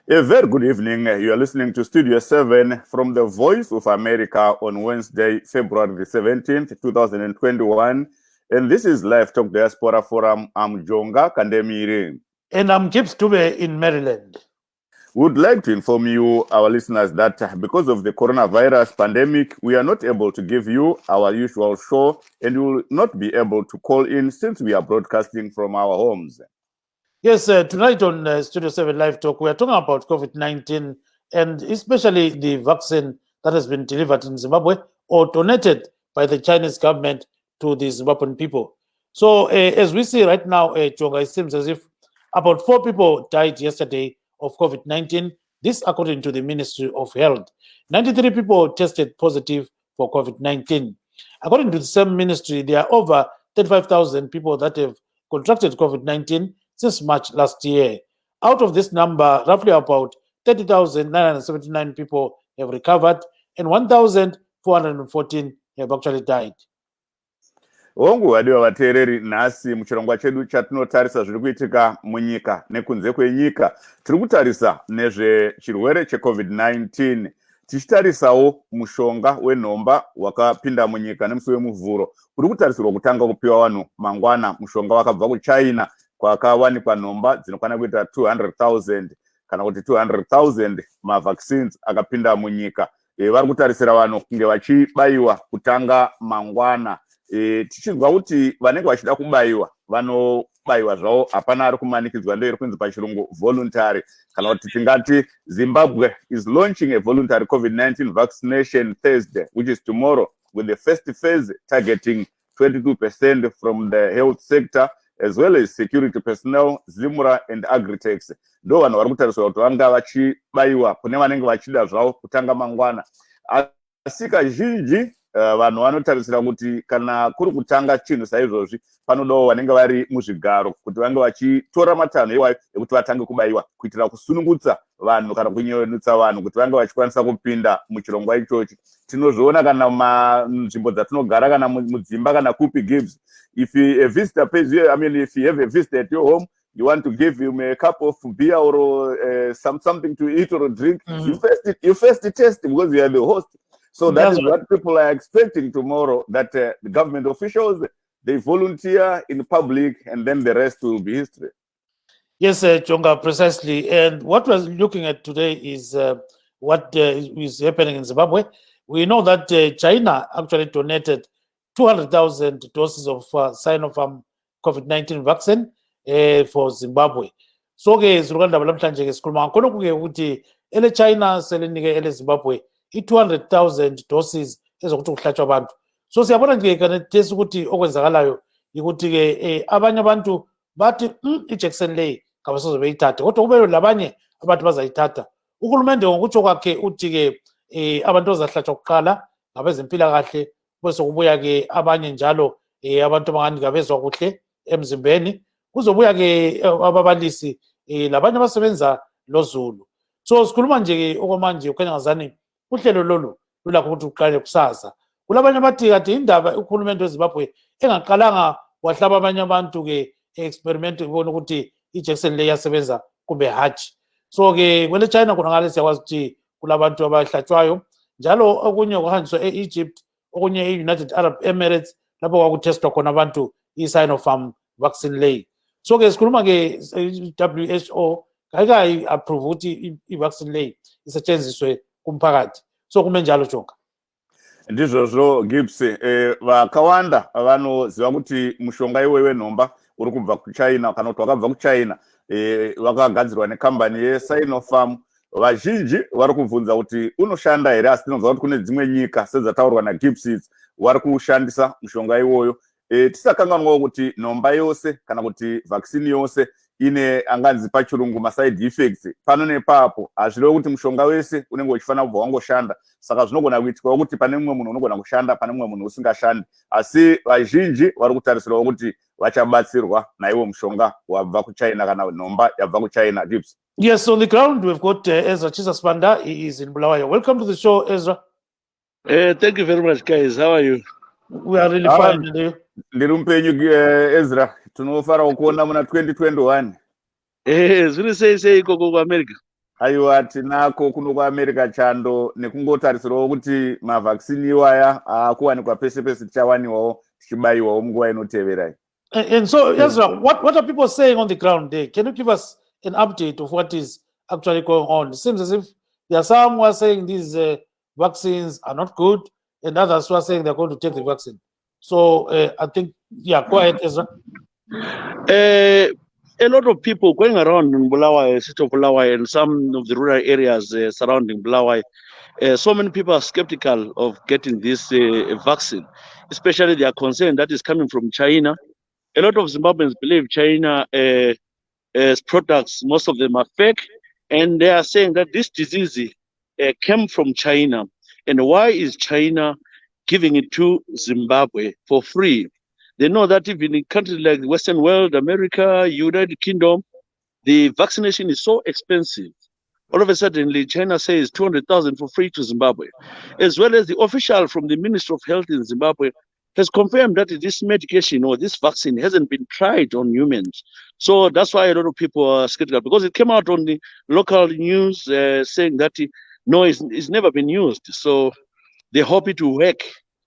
A very good evening. You are listening to Studio 7 from the Voice of America on Wednesday, February the 17th, 2021. And this is Livetalk Diaspora Forum. I'm Jonga Kandemiri. And I'm Gibbs Dube in Maryland. Would like to inform you, our listeners, that because of the coronavirus pandemic, we are not able to give you our usual show, and you will not be able to call in since we are broadcasting from our homes. Yes, tonight on Studio 7 Live Talk, we are talking about COVID-19 and especially the vaccine that has been delivered in Zimbabwe or donated by the Chinese government to the Zimbabwean people. So as we see right now, Jonga, it seems as if about 4 people died yesterday of COVID-19. This according to the Ministry of Health. 93 people tested positive for COVID-19. According to the same ministry, there are over 35,000 people that have contracted COVID-19 since March last year. Out of this number, roughly about 30,979 people have recovered and 1,414 have actually died. Hongu wadiwa vateereri, nhasi muchirongwa chedu chatinotarisa zviri kuitika munyika nekunze kwenyika. Tiri kutarisa nezvechirwere cheCovid-19. Tichitarisawo mushonga wenhomba wakapinda munyika nemusi wemuvhuro. Uri kutarisirwa kutanga kupiwa vanhu mangwana. Mushonga wakabva kuChina kwakawanikwa nhomba dzinokwana kuita 200,000 kana kuti 200,000 mavaccines akapinda munyika. Vari kutarisira vanhu kunge vachibayiwa kutanga mangwana. Tichizwa kuti vanenge vachida kubayiwa vanobayiwa zvavo, hapana ari kumanikidzwa, ndoiri kunzi pachirungu voluntary, kana kuti tingati Zimbabwe is launching a voluntary COVID-19 vaccination Thursday, which is tomorrow, with the first phase targeting 22% from the health sector as well as security personnel, Zimura and Agritechs. Ndo vanhu vari kutariswa kuti vanga vachibayiwa kune vanenge vachida zvavo kutanga mangwana. Asi kazhinji vanhu vanotarisira kuti kana kuri kutanga chinhu saizvozvi panodawo vanenge vari muzvigaro kuti vange vachitora matanho iwayo ekuti vatange kubayiwa kuitira kusunungutsa vanhu kana kunyevenutsa vanhu kuti vange vachikwanisa kupinda muchirongwa ichochi. Tinozviona kana munzvimbo dzatinogara kana mudzimba kana kupi gives. If a visitor pays you, if you have a visitor at your home, you want to give him a cup of beer or something to eat or drink, you first test because you are the host. So that is what people are expecting tomorrow, that the government officials, they volunteer in public and then the rest will be history. Yes, Jonga, precisely. And what we're looking at today is what is happening in Zimbabwe. We know that China actually donated 200,000 doses of Sinopharm COVID-19 vaccine for Zimbabwe. So, Zuruganda Balamtanje Skulma, Konokuge Uti, Ele China, Selenige, Ele Zimbabwe. 200,000 doses ezokuthi kuhlatshwa abantu. So siyabona nje kana test ukuthi okwenzakalayo ukuthi ke abanye abantu bathi injection le kabasoze beyithathe, kodwa kube labanye abantu bazayithatha. Uhulumende ngokutsho kwakhe uthi ke abantu bazahlatshwa kuqala ngabezempilakahle, bese kubuya ke abanye njalo abantu abangani ngabezwa kuhle emzimbeni, kuzobuya ke ababalisi labanye abasebenza loZulu. So sikhuluma nje ke okwamanje ukhanya ngazani uhlelo lolu lulakho ukuthi uqale kusasa. Kulabanye bathi kade indaba uhulumende weZimbabwe engaqalanga wahlaba abanye abantu ke experiment ubona ukuthi injection le yasebenza kumbe hatshi. So ke kwele China kunangale siyakwazi ukuthi kulabantu abahlatshwayo njalo okunye kuhanjiswa eEgypt, okunye eUnited Arab Emirates lapho kwakutestwa khona abantu iSinopharm vaccine le. So ke sikhuluma ke WHO kayikayi approve ukuthi ivaccine le isetshenziswe kumphakathi. So kumenjalo Jonga. Ndizvozvo Gibbs, vakawanda vanoziva kuti mushonga iwewe nhomba uri kubva kuChina kana kuti wakabva kuChina wakagadzirwa nekambani yeSinopharm. Vazhinji vari kubvunza kuti unoshanda here, asi tinoziva kuti kune dzimwe nyika sedzataurwa naGibbs vari kushandisa mushonga iwoyo. Tisakanganwawo kuti nhomba yose kana kuti vaccine yose ine anganzi pachirungu maside effects pano nepapo. Hazvirevo kuti mushonga wese unenge uchifanira kubva wangoshanda. Saka zvinogona kuitika kuti pane mumwe munhu unogona kushanda, pane mumwe munhu usingashandi. Asi vazhinji vari kutarisirwa kuti vachabatsirwa naiwo mushonga wabva kuChina kana nhomba yabva kuChina. Gibbs. Yes, on the ground we've got Ezra Chisaspanda. He is in Bulawayo. Welcome to the show, Ezra. Thank you very much, guys. How are you? We are really fine. Ndiri Ezra, tinofara kuona muna 2021. Zviri sei ikoko kuAmerica? aiwa tinako kuno kuAmerica chando nekungotarisirawo kuti mavhaksini iwaya akuwanikwa pese pese tichawaniwawo tichibayiwawo munguva inoteverai. And so, Ezra, what are people saying on the ground there? Can you give us an update of what is actually going on? It seems as if there are some who are saying these vaccines are not good, and others who are saying they're going to take the vaccine. So I think, yeah, go ahead, Ezra. A lot of people going around in Bulawayo, city of Bulawayo, and some of the rural areas surrounding Bulawayo. So many people are skeptical of getting this vaccine, especially they are concerned that is coming from China. A lot of Zimbabweans believe China's products, most of them are fake, and they are saying that this disease came from China. And why is China giving it to Zimbabwe for free? They know that even in countries like the Western world, America, United Kingdom, the vaccination is so expensive. All of a sudden, China says 200,000 for free to Zimbabwe, as well as the official from the Ministry of Health in Zimbabwe has confirmed that this medication or this vaccine hasn't been tried on humans. So that's why a lot of people are skeptical, because it came out on the local news saying that no, it's never been used. So they hope it will work.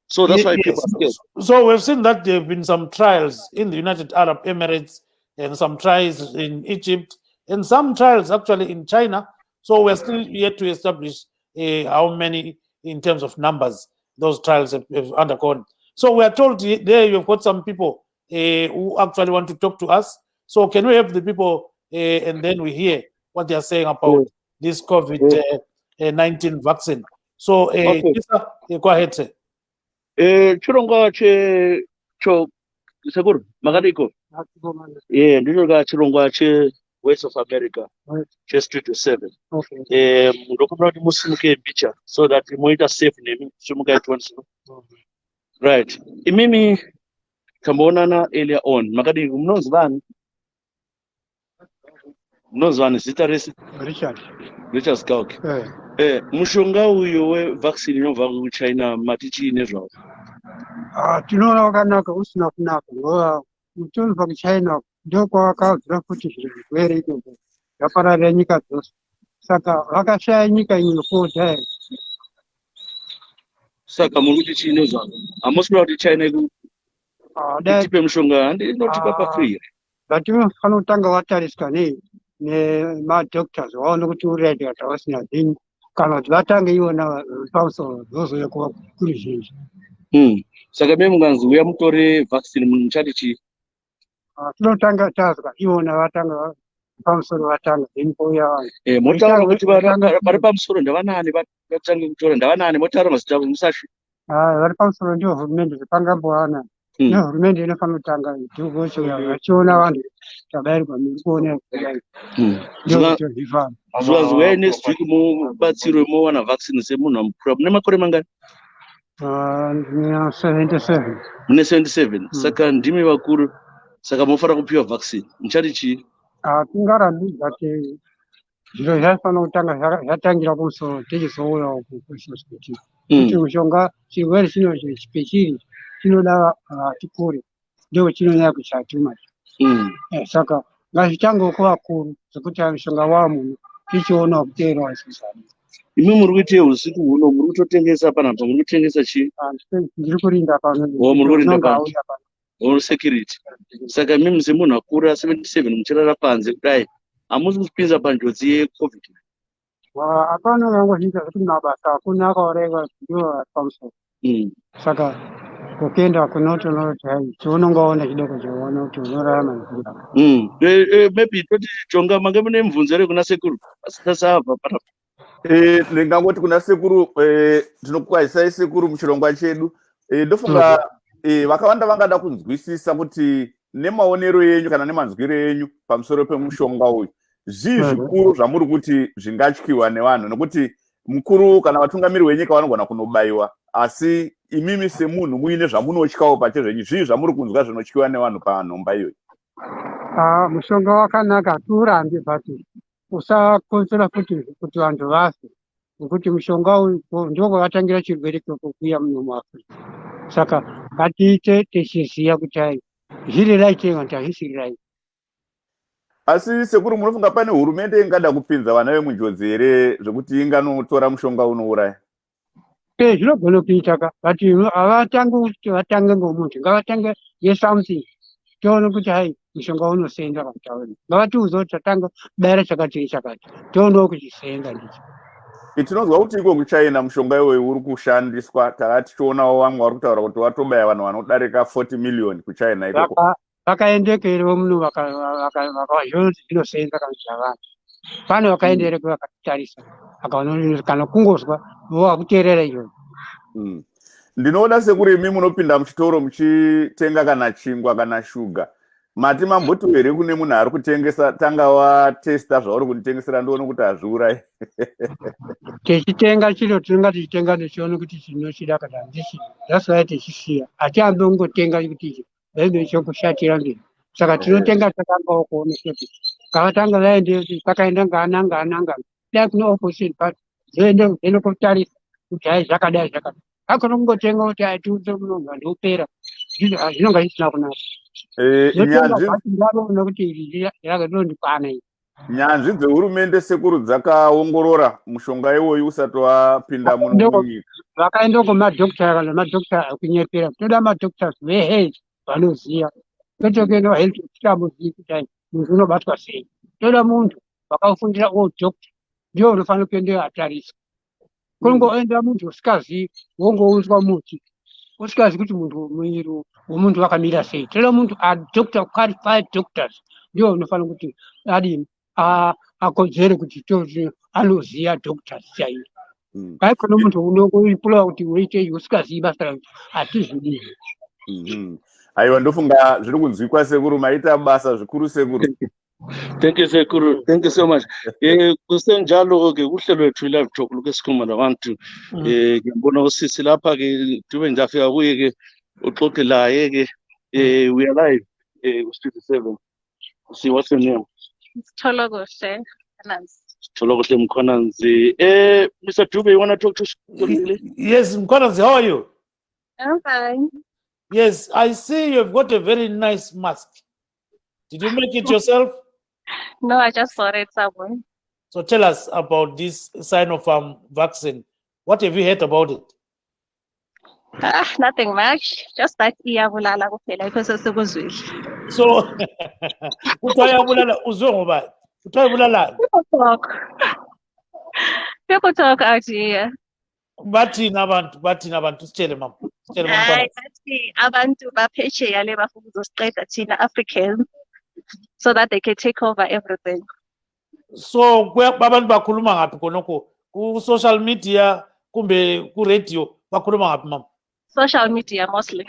So that's why people are scared. So we've seen that there have been some trials in the United Arab Emirates and some trials in Egypt and some trials actually in China. So we're still yet to establish how many in terms of numbers those trials have undergone. So we are told there you've got some people who actually want to talk to us. So can we help the people and then we hear what they are saying about this COVID-19 vaccine? So go ahead, sir. Chirongwa cho seguro magadiko. Yeah, ndichoka chirongwa che West of America, just 2 to 7. Okay. Ndokumbura kuti musimuke bicha so that muita safe name simuka itwanso. Right. Imimi tamboonana earlier on. Makadi mnozvani? Mnozvani zita resi? Richard Skauke. Mushonga uyo we-vaccine inobva kuChina matichi nezvawo. Tinoona wakanaka usina kunaka ngoba mutonobva kuChina ndokwakaudzira kuti zvirwere izvozvo zvapararira nyika dzose. Saka vakashaya nyika inopodha here. Saka muri kuti chii nezvawo? Hamusi kuda kuti China itipe mushonga handinotipa pa-free here. Zvatinofana kutanga watariswa nemadoctors waone kuti uri right kana vasina dhingi. Kana kuti vatange iwona pamusoro zozouya kuva kuri zhinji. Saka mimi munganzi uya mutore vaccine muchati chii? Tinotanga tazwa iwona vatanga pamusoro vatanga then pouya vanhu. Motaura kuti vari pamusoro ndavanani vatange kutora ndavanani motaura mazita avo musashu? Vari pamusoro ndivo hurumende zvapangambowana. Nehurumende inofana kutanga vachiona vanhu tabayirwa miri kuona zuvanzi uyai next week mubatsirwe mowana vaccine semunhu amukura. Mune makore mangani? 77. Mune 77. Saka ndimi vakuru, saka mofara kupiwa vaccine. Muchati chii? Tingarambi kuti zviro zvafana kutanga zvatangira kumusoro tichizouyawo kusospiti. Kuti mushonga chirwere chino chipechiri chinoda tikure ndio chinonyanya kuchatuma. Saka ngazvitange kuvakuru zvekuti mushonga wamunhu tichiona kuteera wasisana. Imi muri kuite usiku huno muri kutotengesa panapa muri kutengesa chii? Ndiri kurinda pano. Muri kurinda pano. Or security. Saka mimi semunhu akura 77 muchirara panze kudai hamusi kupinza panjodzi yeCovid. Hapana vangozviita kuti mabasa hakuna akaoreva ndio pamusoro. Saka kuenda kunotonoti hai chiunongaona chidoko choona kuti unorarama nzira. Maybe toti chonga mange mune mubvunzo ere kuna sekuru asasava panapa. Ndingangoti kuna sekuru tinokukwazisai sekuru muchirongwa chedu. Ndofunga vakawanda vangada kunzwisisa kuti nemaonero yenyu kana nemanzwiro yenyu pamusoro pemushonga uyu zvii zvikuru zvamuri kuti zvingatyiwa nevanhu, nekuti mukuru kana vatungamiri wenyika vanogona kunobayiwa, asi imimi semunhu muine zvamunotyawo pachezvenyu, zvii zvamuri kunzwa zvinotyiwa nevanhu panhomba iyoyi? Mushonga wakanaka, hatiurambi bhati usakonzera kuti vanhu vafe, nekuti mushonga uyu ndokwavatangira chirwere chokuuya muno muAfrica. Saka ngatiite tichiziya kuti hai zviri right kana kuti hazvisi right. asi sekuru munofunga pane hurumende ingada kupinza vana vemunjodzi here zvekuti inganotora mushonga unouraya? Zvinogona kuita ka but havatangi kuti vatange ngomuntu, ngavatange something tione kuti hai mushonga unosenza kakutaura. Ngavatiudze kuti tatanga kubayira chakati chakati tionewo kuchisenza ndicho. Tinozwa kuti iko kuchina mushonga iwoyu uri kushandiswa, takati tionawo vamwe vari kutaura kuti watobaya vanhu vanodarika 40 million kuchina ikoko. Vakaendekerewo muno vakazviona kuti zvinosenza kana zvavanhu. Pane vakaendere vakatitarisa vakaona kana kungozwa vakuteerera izvozvo. Ndinoona sekuri imi munopinda muchitoro muchitenga kana chingwa kana shuga, mati mamboto here kune munhu ari kutengesa tanga watesta zvauri kunditengesera ndoone kuti hazviurayi? Tichitenga chiro tinonga tichitenga tichiona kuti chinochida kana handichidi. That's why tichisiya. Hatiambi kungotenga kuti zvaide chokushatira mberi. Saka tinotenga takangawo kuona kuti ngavatanga vaende pakaenda ngana dai kune opposition party zoende kotarisa kuti hai zvakadai zvakadai. Hakuna kungotenga kuti atiudze munhu ndopera. Zvinonga zvisina kunaka. Nyanzvi dzehurumende sekuru dzakaongorora mushonga iwoyu usati wapinda muno. Vakaenda kumadhokita kana madhokita akunyepera. Toda madhokita vehealth vanoziya. Totokuenda health tikamuziya kuti munhu unobatwa sei. Toda muntu wakafundira dhokita ndiye unofanira kuenda atarisa. Kungoenda muntu usikaziyi wongounzwa muti. Usikazi kuti muntu mwiri womuntu wakamira sei. Toda muntu doctor qualified doctors ndiye unofanira kuti adini akodzere kuti anoziya doctors chaivo. Haikona muntu unongoipula kuti uite usikaziyi basa rake hatizvidi. Aiwa, ndofunga zviri kunzwikwa sekuru, maita basa zvikuru sekuru. Thank you sekuru, thank you so much. Kusenjalo ke uhlelo lwethu Livetalk lokho esikhuluma nabantu ngiyabona usisi lapha ke tube ngafika kuye ke uxoxe laye ke we are live ku 7. See what's your name? Tologoshe Mkhonanzi. Mr. Dube, you want to talk to us? Yes, Mkhonanzi, how are you? I'm fine. Yes, I see you've got a very nice mask. Did you make it yourself? No, I just bought it somewhere. So tell us about this Sinopharm vaccine. What have you heard about it? Nothing much. Just that iyabulala kuphela because sekuzwile. So kuthiwa iyabulala uzwe ngobani? Kuthiwa ibulala. People talk out here. Bathini abantu sitshele mama. Sitshele mama. Bathi abantu baphesheya le bafuna ukuzosiqeda thina Africans so that they can take over everything. So abantu bakhuluma ngaphi khonokho? Ku social media kumbe ku radio bakhuluma ngaphi mama? Social media mostly.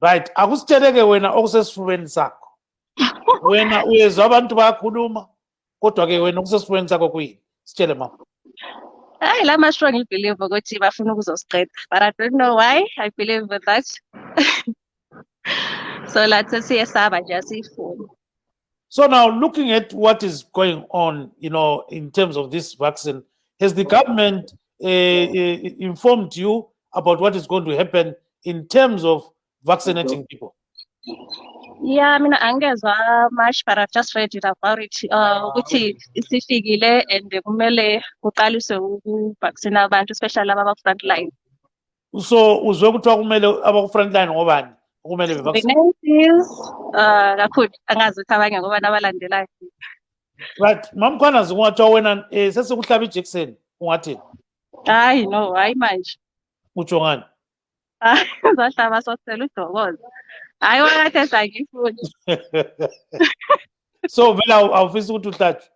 Right, akusitsheleke wena okusesifubeni sakho. Wena uyezwa abantu bayakhuluma kodwa ke wena okusesifubeni sakho kuyini? Sitshele mama. Hayi lama strongly believe ukuthi bafuna ukuzosiqeda, but I don't know why I believe with that. So let's siyesaba nje asifuni. So now looking at what is going on, in terms of this vaccine, has the government informed you about what is going to happen in terms of vaccinating people? Yeah, I mean, angezwa much, but I've just read it about it. Ukuthi isifikile and kumele kuqaliswe ukuvaccine abantu, especially aba front line. So uzwe kuthiwa kumele aba front line ngobani? Kumele The bevaccine. name is kakhulu angazi ukuthi abanye ngoba nabalandelayo. Right, Mkhonanzi kungathiwa wena sesikuhlaba ijekiseni ungathini? Hayi no, hayi manje. Utsho ngani? Zahlaba sosela udokoza. Hayi wakathe sangifuni. So vele awufisi ukuthi uhlatshwe?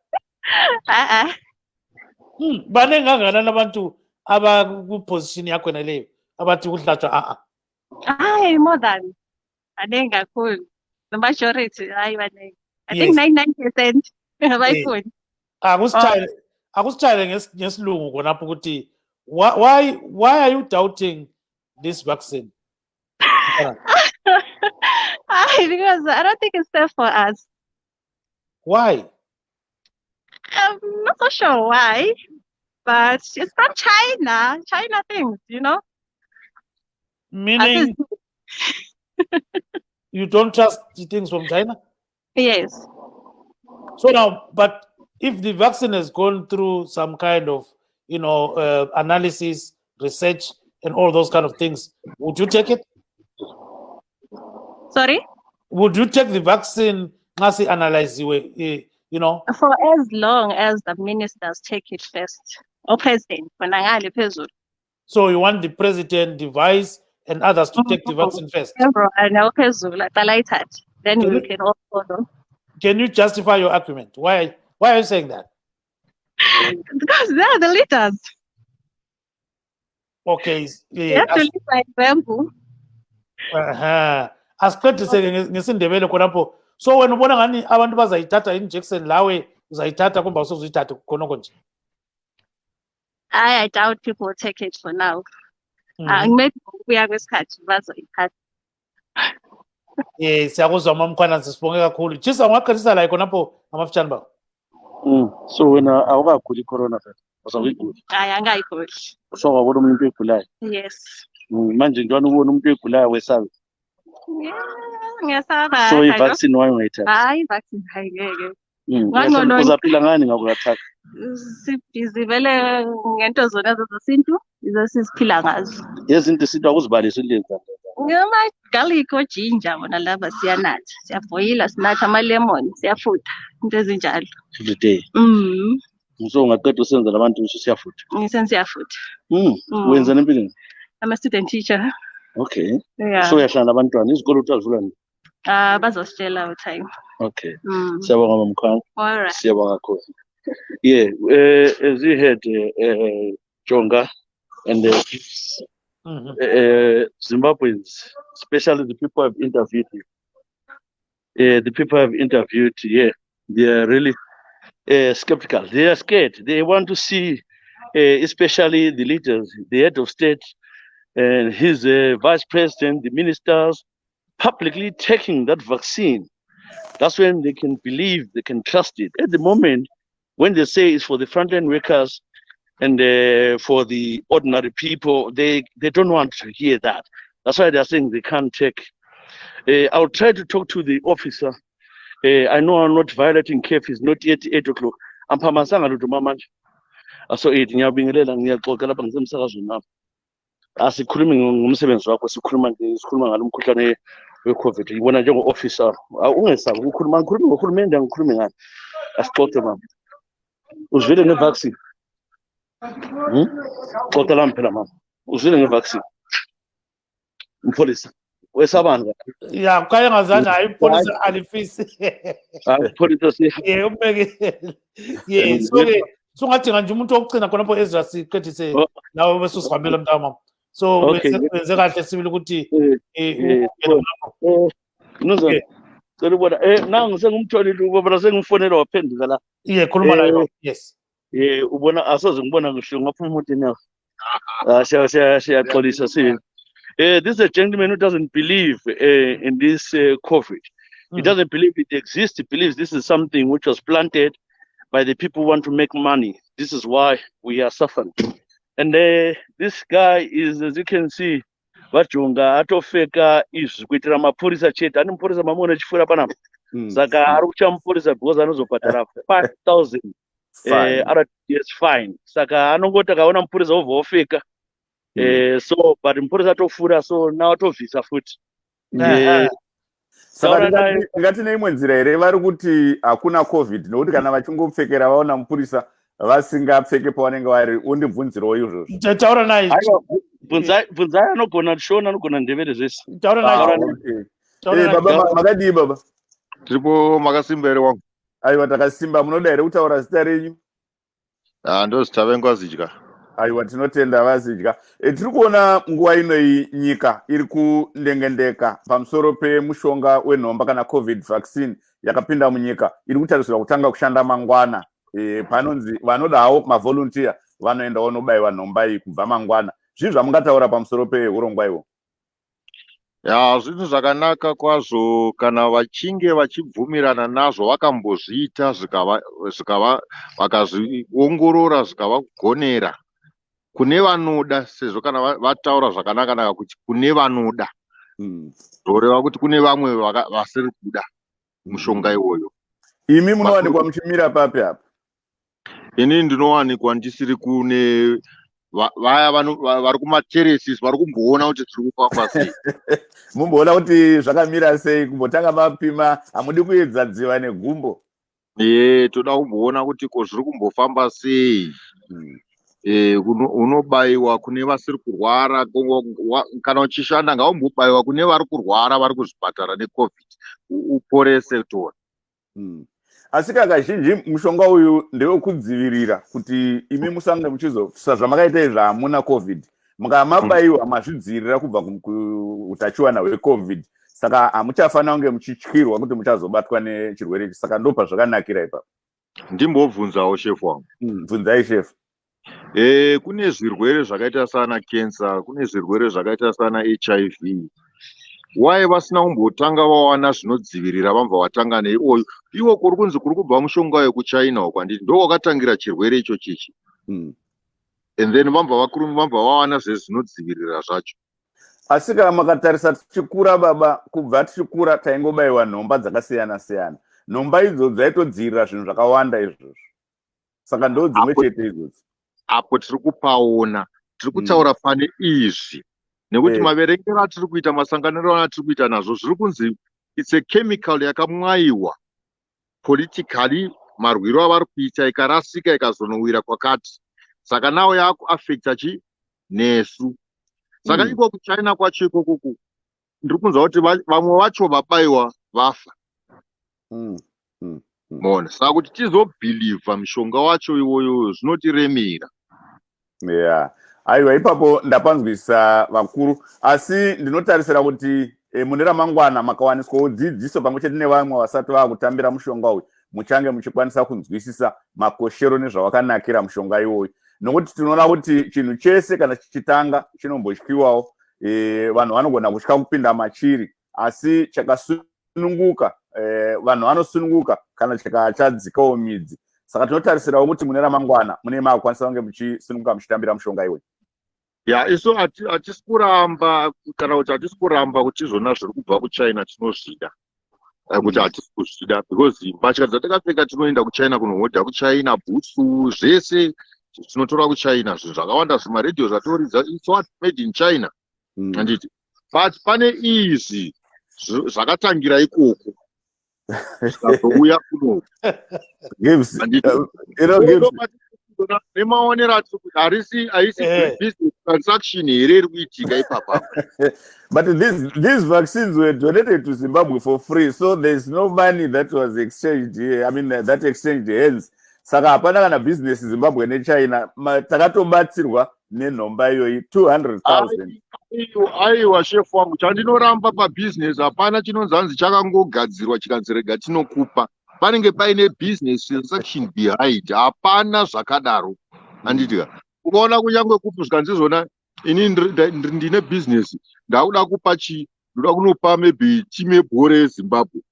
Baningi kangakanani abantu abakuposition yakho leyo abathi ukuhlatshwa? Hayi more than baningi kakhulu. The majority hayi baningi. I Yes. think 99% bayifuni. Akusitshayele ngesilungu khonapho ukuthi why are you doubting this vaccine? Because I don't think it's safe for us. Why? I'm not so sure why, but it's from China. China things, Meaning you don't trust the things from China? Yes. So now, but if the vaccine has gone through some kind of, analysis, research, and all those kind of things, would you take it? Sorry? Would you take the vaccine? Nasi analyze you know? For as long as the ministers take it first. Or president. So you want the president, the vice, and others to take the vaccine first? Then we can all follow. Can you justify your argument? Why are you saying that? Because they are the leaders. Okay. They have to lead by example. Asiqedi ngesindebele khonapho. So wena ubona ngani abantu bazayithatha injection lawe uzayithatha kumba usuzuyithatha khonoko nje? I doubt people will take it for now. Maybe kuya kwesikhathi bazoyithatha. Siyakuzwa mamkhwana sisibonge kakhulu. Chisa ungaqedisa la khonapho ngamafutshane bawo. So wena awukaguli corona phela usawuyigula? Hayi angayiguli. So wabona umuntu egulayo? Yes. Manje njalo ubona umuntu egulayo wesabe? Ngiyasaba. So i-vaccine wayo ungayithatha? Hayi i-vaccine hayingeke. Uzapila ngani ngakuthatha? Sibhizi vele ngento zona zesintu sizisiphila ngazo. Yezinto isintu akuzibalisi ulenza. Ngama garlic ginger bona laba siyanatha, siyavoyila sinatha ama-lemon, siyafutha into ezinjalo. Every day. So ungaqeda usenza labantu nje siyafutha. Siyafutha. Wenza nempilo? I'm a student teacher. Okay. Yeah. So uyahlala nabantwana izikolo utazivula nini? Bazositshela utime. Okay. Siyabonga mamkhwana. All right. Siyabonga kakhulu. Yeah, as we had Jonga and Zimbabweans, especially the people I've interviewed. The people I've interviewed, they are really skeptical. They are scared. They want to see, especially the leaders, the head of state, and his vice president, the ministers, publicly taking that vaccine. That's when they can believe, they can trust it. At the moment, when they say it's for the frontline workers and for the ordinary people, they don't want to hear that. That's why they're saying they can't take. I'll try to talk to the officer. I know I'm not violating curfew. It's not yet 8 o'clock. I'm pamasanga to mama. So 8 ngiyabingelela ngiyaxoxa lapha ngisemsakazweni nami. Asikhulumi ngomsebenzi wakho sikhuluma ngalomkhuhlane we-COVID. Yibona njengo-officer. Ungesabi ukukhuluma ngohulumende angikhulumi ngani. Asixoxe mama. Uzwile ngevaccine? Xoxa lami phela mama. Uzwile ngevaccine? Mpholisa. Wesabani? Yeah, kaya ngazange ayipholisa alifisi. Mpholisa si. Umbekele. So ungadinga nje umuntu wokucina khonapho Ezra siqedise nawe bese usihambela mntama. So wenze kahle sibili ukuthi Nuzana. Selubona nangu sengumtholile ubona sengifonela waphenduka la. Khuluma naye. Yes. Ubona asoze ngibona ngisho ngaphuma emotini yakho. Siyaxolisa sini. This is a gentleman who doesn't believe in this COVID. He doesn't believe it exists. He believes this is something which was planted by the people who want to make money. This is why we are suffering. And this guy is, as you can see, Vachunga atofeka izvi kuitira mapurisa chete. Ani mapurisa mamona chifura panapa. Saka ari kuchamupurisa because anozobhadhara 5,000 RTS fine. Saka anongoti akaona mupurisa obva ofeka. So but mupurisa atofura so now atovhisa futi. Saka ngati neimwe nzira here vari kuti hakuna COVID nokuti kana vachingopfekera vaona mupurisa vasingapfeke pavanenge vari undibvunzirewo izvozvo. Taura naye. Bvunzai anogona shona anogona ndevere zvese. Taura naye. Baba makadii baba? Tiripo makasimba here wangu? Aiwa takasimba. Munoda here kutaura zita renyu? Ndozita vengu Vazidya. Aiwa tinotenda Vazidya. Tiri kuona nguva inoi nyika iri kundengendeka pamusoro pemushonga wenhomba kana COVID vaccine yakapinda munyika iri kutarisirwa kutanga kushanda mangwana. Panonzi vanodawo mavolunteer vanoendawo nobayiwa nhomba iyi kubva mangwana. Zvii zvamungataura pamusoro peurongwa ihwo? Zvinhu zvakanaka kwazvo kana vachinge vachibvumirana nazvo vakambozviita vakazviongorora zvikavagonera kune vanoda, sezvo kana vataura zvakanaka kuti kune vanoda, zvoreva kuti kune vamwe vasiri kuda mushonga iwoyo. Imi munowanikwa muchimira papi apa? Ini ndinowanikwa ndisiri kune vaya vari kumateresis vari kumboona kuti tiri kufamba sei. Mumboona kuti zvakamira sei, kumbotanga mapima, hamudi kuedza dziva negumbo? Toda kumboona kuti ko zviri kumbofamba sei. Unobayiwa kune vasiri kurwara, kana uchishanda ngaumbobayiwa kune vari kurwara vari kuzvipatara neCovid, uporese tona. Asi kazhinji mushonga uyu ndewekudzivirira kuti imi musange muchizofa zvamakaita izvi hamuna COVID. Mukamabayiwa mazvidzivirira kubva kuutachiwana hweCovid. Saka hamuchafanira kunge muchityirwa kuti muchazobatwa nechirwere ichi. Saka ndopa zvakanakira ipapo. Ndimbobvunzawo shefu wangu. Bvunzai shefu. Kune zvirwere zvakaita sana cancer, kune zvirwere zvakaita sana HIV. Why vasina kumbotanga vawana zvinodzivirira vambva vatanga neiwoyo? Iwo kuri kunzi kuri kubva mushonga wekuChina uko, handiti ndo wakatangira chirwere ichochi ichi. And then vambva vawana zvezvinodzivirira zvacho. Asi kana makatarisa tichikura baba, kubva tichikura taingobayiwa nhomba dzakasiyana siyana. Nhomba idzo dzaitodzivirira zvinhu zvakawanda izvozvo. Saka ndo dzimwe chete idzodzo. Apo tiri kupaona, tiri kutaura pane izvi. Nekuti maverengero atiri kuita, masanganiro atiri kuita nazvo, zviri kunzi it's a chemical yakamwayiwa politically, marwiro avari kuita ikarasika ikazonowira kwakati. Saka nawo yakuafecta chi nesu. Saka iko kuChina kwacho ikoko ndiri kunzwa kuti vamwe vacho vabayiwa vafa. Mona, saka kuti tizobhilivha mushonga wacho iwoyo zvinotiremera. Aiwa, ipapo ndapanzwisa vakuru. Asi ndinotarisira kuti mune ramangwana makawaniswawo dzidziso pamwe chete nevamwe vasati vakutambira mushonga uyu, muchange muchikwanisa kunzwisisa makoshero nezvawakanakira mushonga iwoyu. Nokuti tinoona kuti chinhu chese kana chichitanga chinombotyiwawo, vanhu vanogona kutya kupinda machiri, asi chakasununguka, vanhu vanosununguka kana chadzikawo midzi. Saka tinotarisirawo kuti mune ramangwana mune makwanisa kunge muchisununguka muchitambira mushonga iwoyu. Isu hatisi kuramba, kana kuti hatisi kuramba kuti zvona zviri kubva kuChina tinozvida. Kuti hatisi kuzvida, because mbatya dzatakapfeka tinoenda kuChina kunohodha kuChina, bhutsu, zvese tinotora kuChina, zvinhu zvakawanda zvimaredhiyo zvatoridza, it's what made in China. Handiti. But pane izvi zvakatangira ikoko. Zvakazouya kuno. Nemaonera ati kuti haisi business transaction here iri kuitika ipapa. But these vaccines were donated to Zimbabwe for free, so there's no money that was exchanged here. I mean, that exchanged hands. Saka hapana kana business Zimbabwe neChina, takatobatsirwa nenhomba iyoyi 200,000. Aiwa shefu wangu, chandinoramba pabusiness hapana chinonzi hanzi chakangogadzirwa chikanzi rega tinokupa. Panenge paine business transaction behind, hapana zvakadaro. Handitika. Ukaona kunyange kupi zvikanzizvona, ini ndine business, ndakuda kupa ndoda kunopa maybe time bhore yeZimbabwe.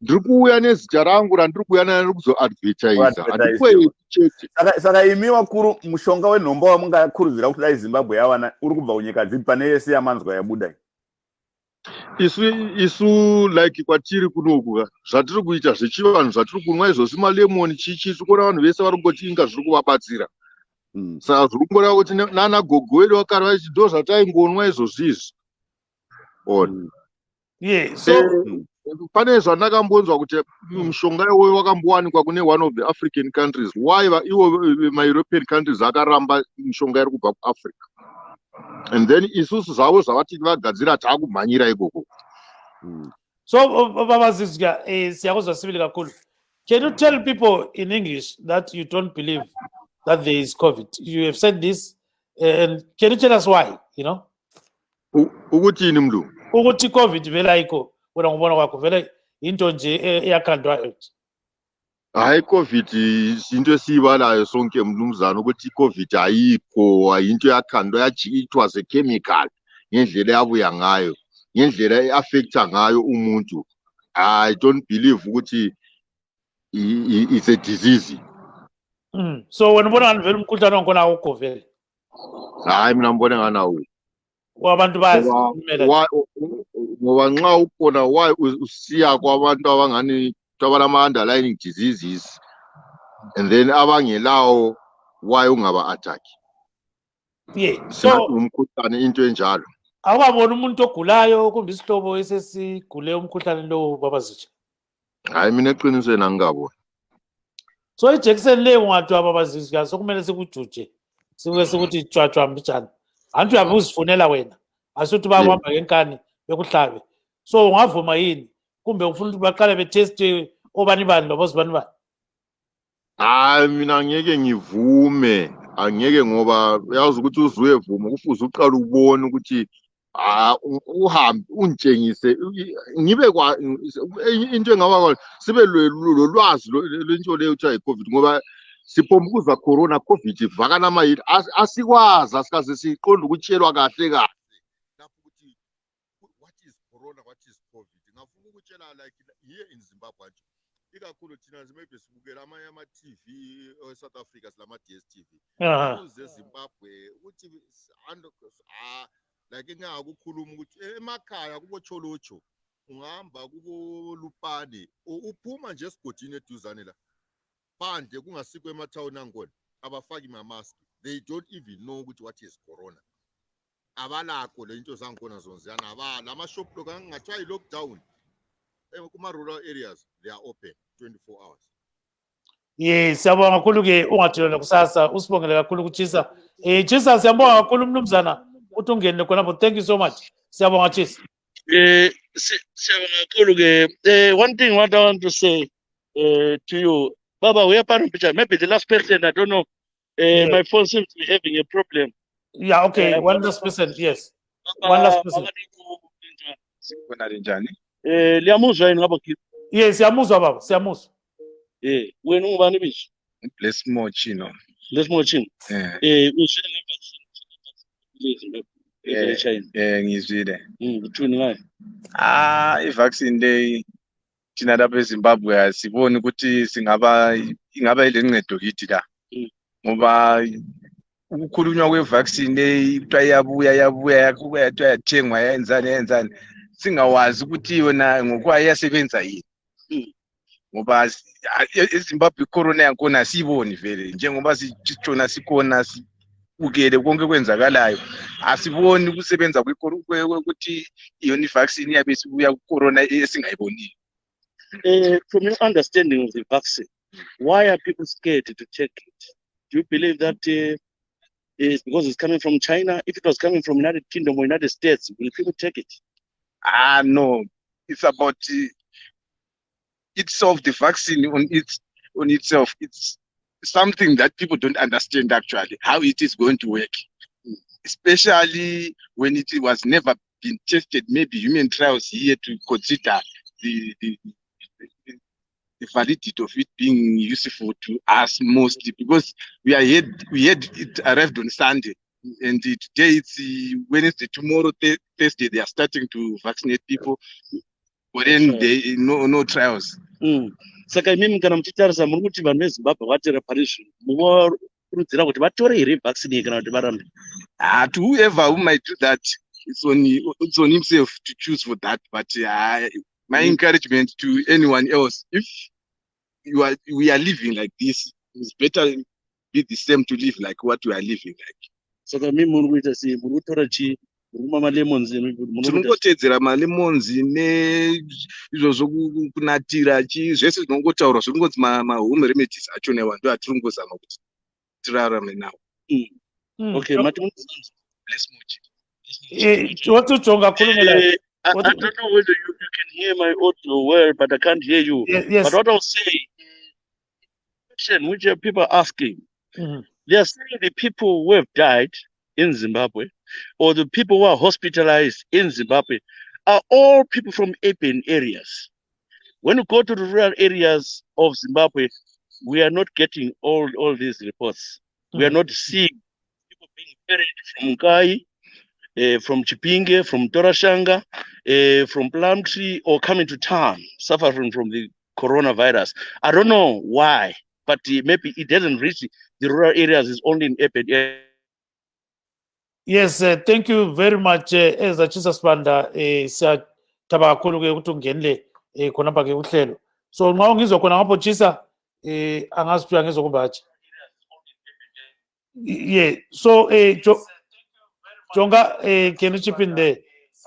Ndiri kuuya nezita rangu randiri kuuya naro kuzoadvertisa. Handikweyo chete. Saka imi wakuru, mushonga wenhomba wamungakurudzira kuti dai Zimbabwe yawana uri kubva kunyika dzipi pane yese yamanzwa yabuda? Isu like kwatiri kunoku zvatiri kuita zvechivanhu zvatiri kunwa izvozvi malemoni chichi, tikuona vanhu vese vari kungoti inga zviri kuvabatsira. Saka zviri kungoreva kuti nana gogo wedu wakari vachi ndo zvataingonwa izvozvizvi. Pane zvandakambonzwa kuti mushonga iwoyo wakambowanikwa kune one of the African countries. Why iwo ma-European countries akaramba mushonga iri kubva kuAfrica? And then isusu zvavo zvavati vagadzira taakumhanyira ikoko. So Baba Zizga, siyakuzwa sibili kakhulu. Can you tell people in English that you don't believe that there is COVID? You have said this, and can you tell us why? You know? Ukuthi ini mlu? Ukuthi COVID vela iko, wena ngubona kwakho vela into nje eyakhandwa ethi. Hayi COVID into esiyibalayo sonke mnumzana ukuthi iCovid ayikho, ayinto yakhandwa yajiithwa ze-chemical ngendlela yabuya ngayo, ngendlela eaffecta ngayo umuntu. I don't believe ukuthi it's a disease. So wena ubona ngani vele umkhuhlane ongona awukho vele? Hayi mina ngibona ngana uwe. Wabantu bazi ngoba nxa ukhona why usiya kwabantu abangani tabala underlying diseases and then abangelawo why ungaba attack. Yeah. So So umkhuhlane into enjalo. awabona umuntu ogulayo kumbe isihlobo esesigule umkhuhlane lo baba Zitsha. Hayi mina eqinisweni angikaboni. So ijekiseni leyo ungathiwa baba Zitsha sokumele sikujuje sibuke sikuthi tshwatshwa mbijana antu uyabe uzifunela wena asuthi bakuhamba ngenkani bekuhlabe so ungavuma yini kumbe ufuna ukuthi baqale beteste obani bani lobozibani bani? Hayi mina angeke ngivume, angeke ngoba uyazi ukuthi uzuyevuma kufuze uqala ukubona ukuthi uhambe untshengise ngibe kwa into engaba kwa sibe lolwazi lento leyo kuthiwa i-COVID ngoba sipomba ukuzwa corona COVID ivakana amayini asikwazi asikaze siqonde ukutshelwa kahle kahle lapho ukuthi what is corona, what is COVID. Ngafuna ukutshela like here in Zimbabwe ikakhulu thina maybe sibukela amanye ama-TV South Africa silama DSTV uze Zimbabwe uthi like engakukhuluma ukuthi emakhaya kubo Cholocho ungahamba kubo Lupane uphuma nje esigodini eduzane la phandle kungasikho emathawuni angona abafaki ama-mask, they don't even know ukuthi what is corona. Abalakho le into zangkhona zonziyana abala ama-shop lo kangathiwa i-lockdown kuma-rural areas they are open 24 hours. Yes, siyabonga kakhulu ke ungathilona kusasa usibongele kakhulu kuchisa. Chisa siyabonga kakhulu mnumzana uthi ungenile khonapho. Thank you so much. Siyabonga Chisa. Siyabonga kakhulu ke. One thing what I want to say to you, Baba, we are part of picture. Maybe the last person, I don't know. My phone seems to be having a problem. Yeah, okay. One last person, yes. One last person. Liyamuzwa yini ngabo kithi? Yes, siyamuzwa baba, siyamuzwa. Wena ungubani bizo? Bless Mochino. Bless Mochino. Uzwile ngevaccine. Ngizwile. Uthini ngayo? I-vaccine le thina lapha eZimbabwe asiboni ukuthi ingaba ilencedo kithi la. Ngoba ukukhulunywa kwe-vaccine le kuthiwa iyabuya yathengwa yenzani singawazi ukuthi yona ngokwayo iyasebenza yini. Ngoba eZimbabwe corona yakhona siyiboni vele njengoba sitshona sikhona sibukele konke kwenzakalayo asiboni ukusebenza ukuthi yona i-vaccine iyabe sibuya ku-corona esingayibonile. From your understanding of the vaccine, why are people scared to take it? Do you believe that it's because it's coming from China? If it was coming from United Kingdom or United States, will people take it? No, it's about itself, the vaccine on itself. It's something that people don't understand actually, how it is going to work, especially when it was never been tested, maybe human trials here to consider the validity of it being useful to us mostly, because we had it arrived on Sunday. And today it's Wednesday, tomorrow Thursday they are starting to vaccinate people, but then they no trials. Saka mimi kana mchitarisa muri kuti vanhu veZimbabwe vati reparation mukurudzira kuti vatore here vaccine kana kuti varambe. To whoever who might do that, it's on himself to choose for that, but my encouragement to anyone else, if we are living like this, it's better be the same to live like what we are living like. Saka mimi muri kuita sei, muri kutora chi, muri kumwa ma-lemons tinongotedzera ma-lemons izvo zvokunatira zvese zvinongotaurwa zviringodzi ma-home remedies achona iwa ndo atiri kungozama kuti tirarame nawo. Okay, mati bless much. I don't know whether you can hear my audio well, but I can't hear you. Yes. But what I'll say, which people are asking, they are saying the people who have died in Zimbabwe or the people who are hospitalized in Zimbabwe are all people from urban areas. When you go to the rural areas of Zimbabwe, we are not getting all these reports. We are not seeing people being buried from Nkai, from Chipinge, from Torashanga, from Plumtree, or coming to town suffering from the coronavirus. I don't know why, but maybe it doesn't reach the rural areas. It's only in urban areas. Yes, thank you very much. As a Chisa Spanda, siyataba kakhulu ke ukuthi ungenile khonapha ke uhlelo. So nxa ngizokona ngapho Chisa angazi ukuthi angizokubathi. Yeah, so Jonga, can you chip in there?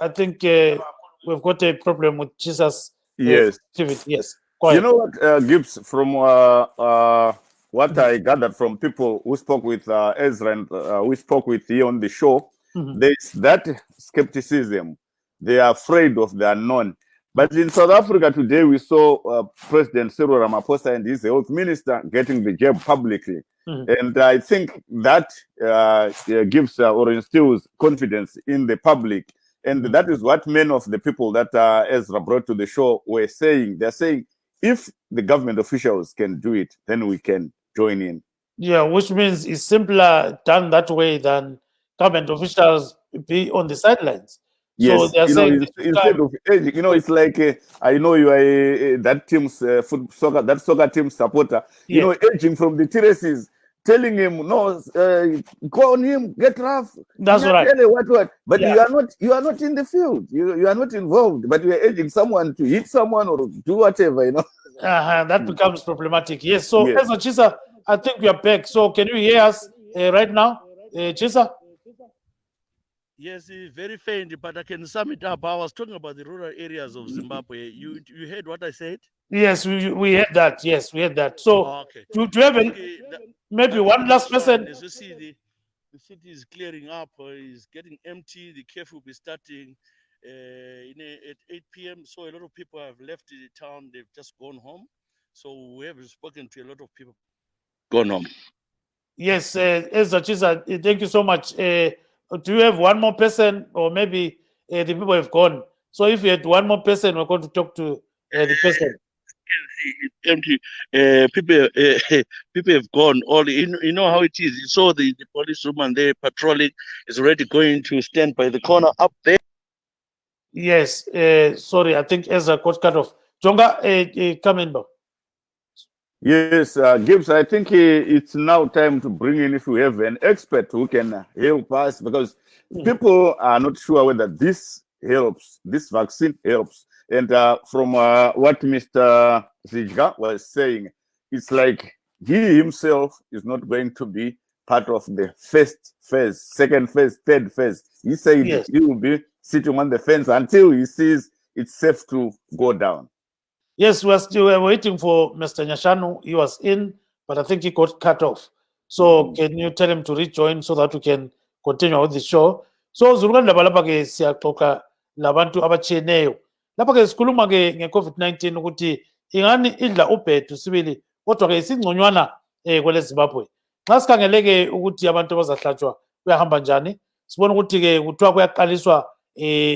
I think we've got a problem with Jesus. Yes. Yes. Go You ahead. know what, Gibbs, from what I gathered from people who spoke with Ezra and we spoke with you on the show, there's that skepticism. They are afraid of the unknown. But in South Africa today, we saw President Cyril Ramaphosa and his health minister getting the jab publicly. And I think that gives or instills confidence in the public. And that is what many of the people that Ezra brought to the show were saying. They're saying, if the government officials can do it, then we can join in. Yeah, which means it's simpler done that way than government officials be on the sidelines. Yes, so they're saying instead of edging, it's like I know you are that team's soccer team supporter. Yeah. Edging from the terraces, telling him no, go on him, get rough. That's right. What? But Yeah. you are not in the field. You are not involved. But you are urging someone to hit someone or do whatever. That becomes problematic. Yes. So, Yes. Ezra Chisa, I think we are back. So, can you hear us right now, Chisa? Yes, very faint, but I can sum it up. I was talking about the rural areas of Zimbabwe. You heard what I said? Yes, we heard that. Yes, we heard that. So, okay. do you have maybe one last person? As you see, the city is clearing up, is getting empty. The cafe will be starting at 8 p.m. So, a lot of people have left the town. They've just gone home. So, we have spoken to a lot of people gone home. Yes, Ezra Chisa, thank you so much. Do you have one more person, or maybe the people have gone? So if you had one more person, we're going to talk to the person. Empty. People have gone. All you know how it is. You saw the policewoman there patrolling is already going to stand by the corner up there. Yes. Sorry, I think Ezra got cut off. Jonga, come in, Bob. Yes, Gibbs, I think it's now time to bring in, if we have an expert who can help us, because people are not sure whether this helps, this vaccine helps. And from what Mr. Zijga was saying, it's like he himself is not going to be part of the first phase, second phase, third phase. He said Yes. he will be sitting on the fence until he sees it's safe to go down. Yes, we were waiting for Mr. Nyashanu. He was in, but I think he got cut off. So can you tell him to rejoin so that we can continue with the show? So zulukani lapha ke siyaxoxa labantu abatshiyeneyo. Lapha ke sikhuluma ke nge-COVID-19 ukuthi ingani idla ubhedu sibili kodwa ke isingconywana kwele Zimbabwe. Xa sikhangeleke ukuthi abantu abazahlatshwa kuyahamba njani, sibona ukuthi ke kuthiwa kuyaqaliswa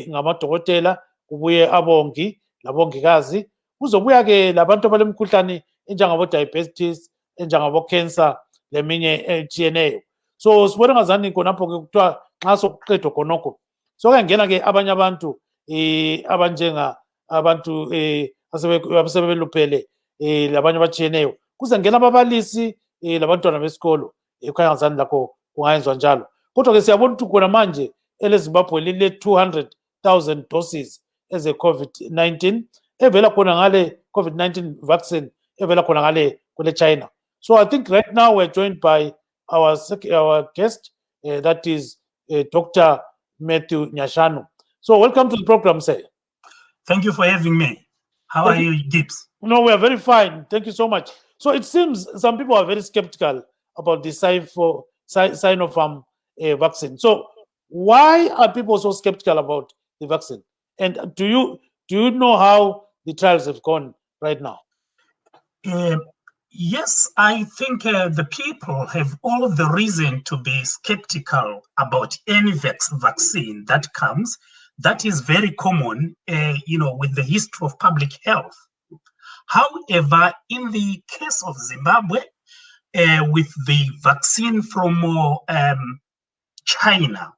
ngamadokotela, kubuye abongi labongikazi, kuzobuya ke labantu abalemkhuhlane enjengabo diabetes, enjengabo cancer leminye etshiyeneyo. So sibona ngazani khonapho ke kuthiwa nxa sokuqedwa khonokho sokuyangena ke abanye abantu abanjenga abantu asebeluphele labanye abatshiyeneyo, kuzengena ababalisi labantwana besikolo kukhanya ngazani lakho kungayenzwa njalo. Kodwa ke siyabona ukuthi khona manje eleZimbabwe lile 200,000 doses eze COVID-19 evela khona ngale COVID-19 vaccine evela khona ngale kule China. So I think right now we're joined by our guest, that is Dr. Matthew Nyashanu. So welcome to the program, sir. Thank you for having me. How are you, Gibbs? No, we are very fine. Thank you so much. So it seems some people are very skeptical about the Sinopharm vaccine. So why are people so skeptical about the vaccine? And do you know how the trials have gone right now? Yes, I think the people have all of the reason to be skeptical about any vaccine that comes. That is very common, with the history of public health. However, in the case of Zimbabwe, with the vaccine from China,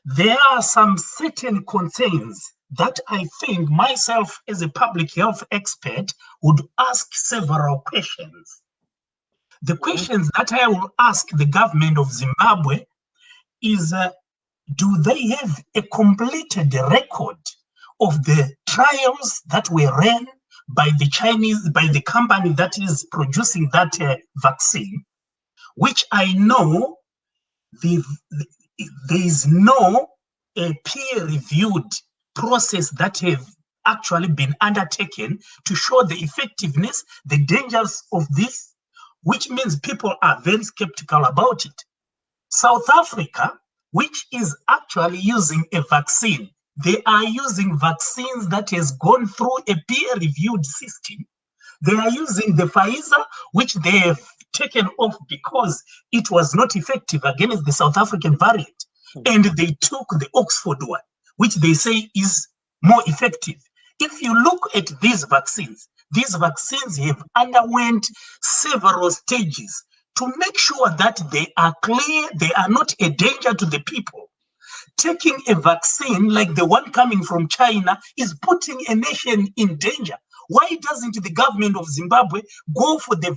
there are some certain concerns that I think myself as a public health expert would ask several questions. The questions that I will ask the government of Zimbabwe is, do they have a completed record of the trials that were ran by the Chinese, by the company that is producing that vaccine, which I know there is no peer-reviewed process that have actually been undertaken to show the effectiveness, the dangers of this, which means people are very skeptical about it. South Africa, which is actually using a vaccine, they are using vaccines that has gone through a peer-reviewed system. They are using the Pfizer, which they have taken off because it was not effective against the South African variant. And they took the Oxford one, which they say is more effective. If you look at these vaccines have underwent several stages to make sure that they are clear, they are not a danger to the people. Taking a vaccine like the one coming from China is putting a nation in danger. Why doesn't the government of Zimbabwe go for the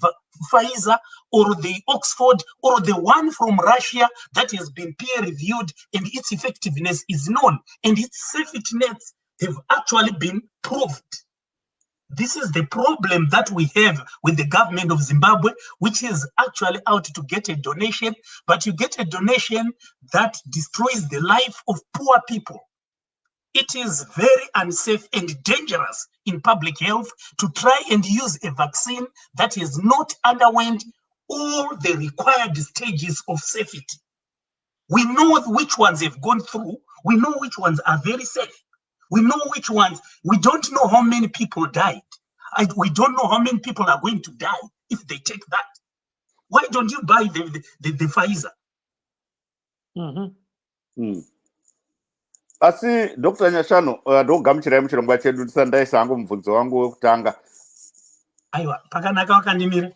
Pfizer or the Oxford or the one from Russia that has been peer-reviewed and its effectiveness is known and its safety nets have actually been proved? This is the problem that we have with the government of Zimbabwe, which is actually out to get a donation, but you get a donation that destroys the life of poor people. It is very unsafe and dangerous in public health to try and use a vaccine that has not underwent all the required stages of safety. We know which ones have gone through. We know which ones are very safe. We know which ones, we don't know how many people died. We don't know how many people are going to die if they take that. Why don't you buy the Pfizer? Asi Dr. Nyashano ndogamuchirai muchirongwa chedu tisandaisa hangu mubvunzo wangu wekutanga. Aiwa, pakanaka wakandimira.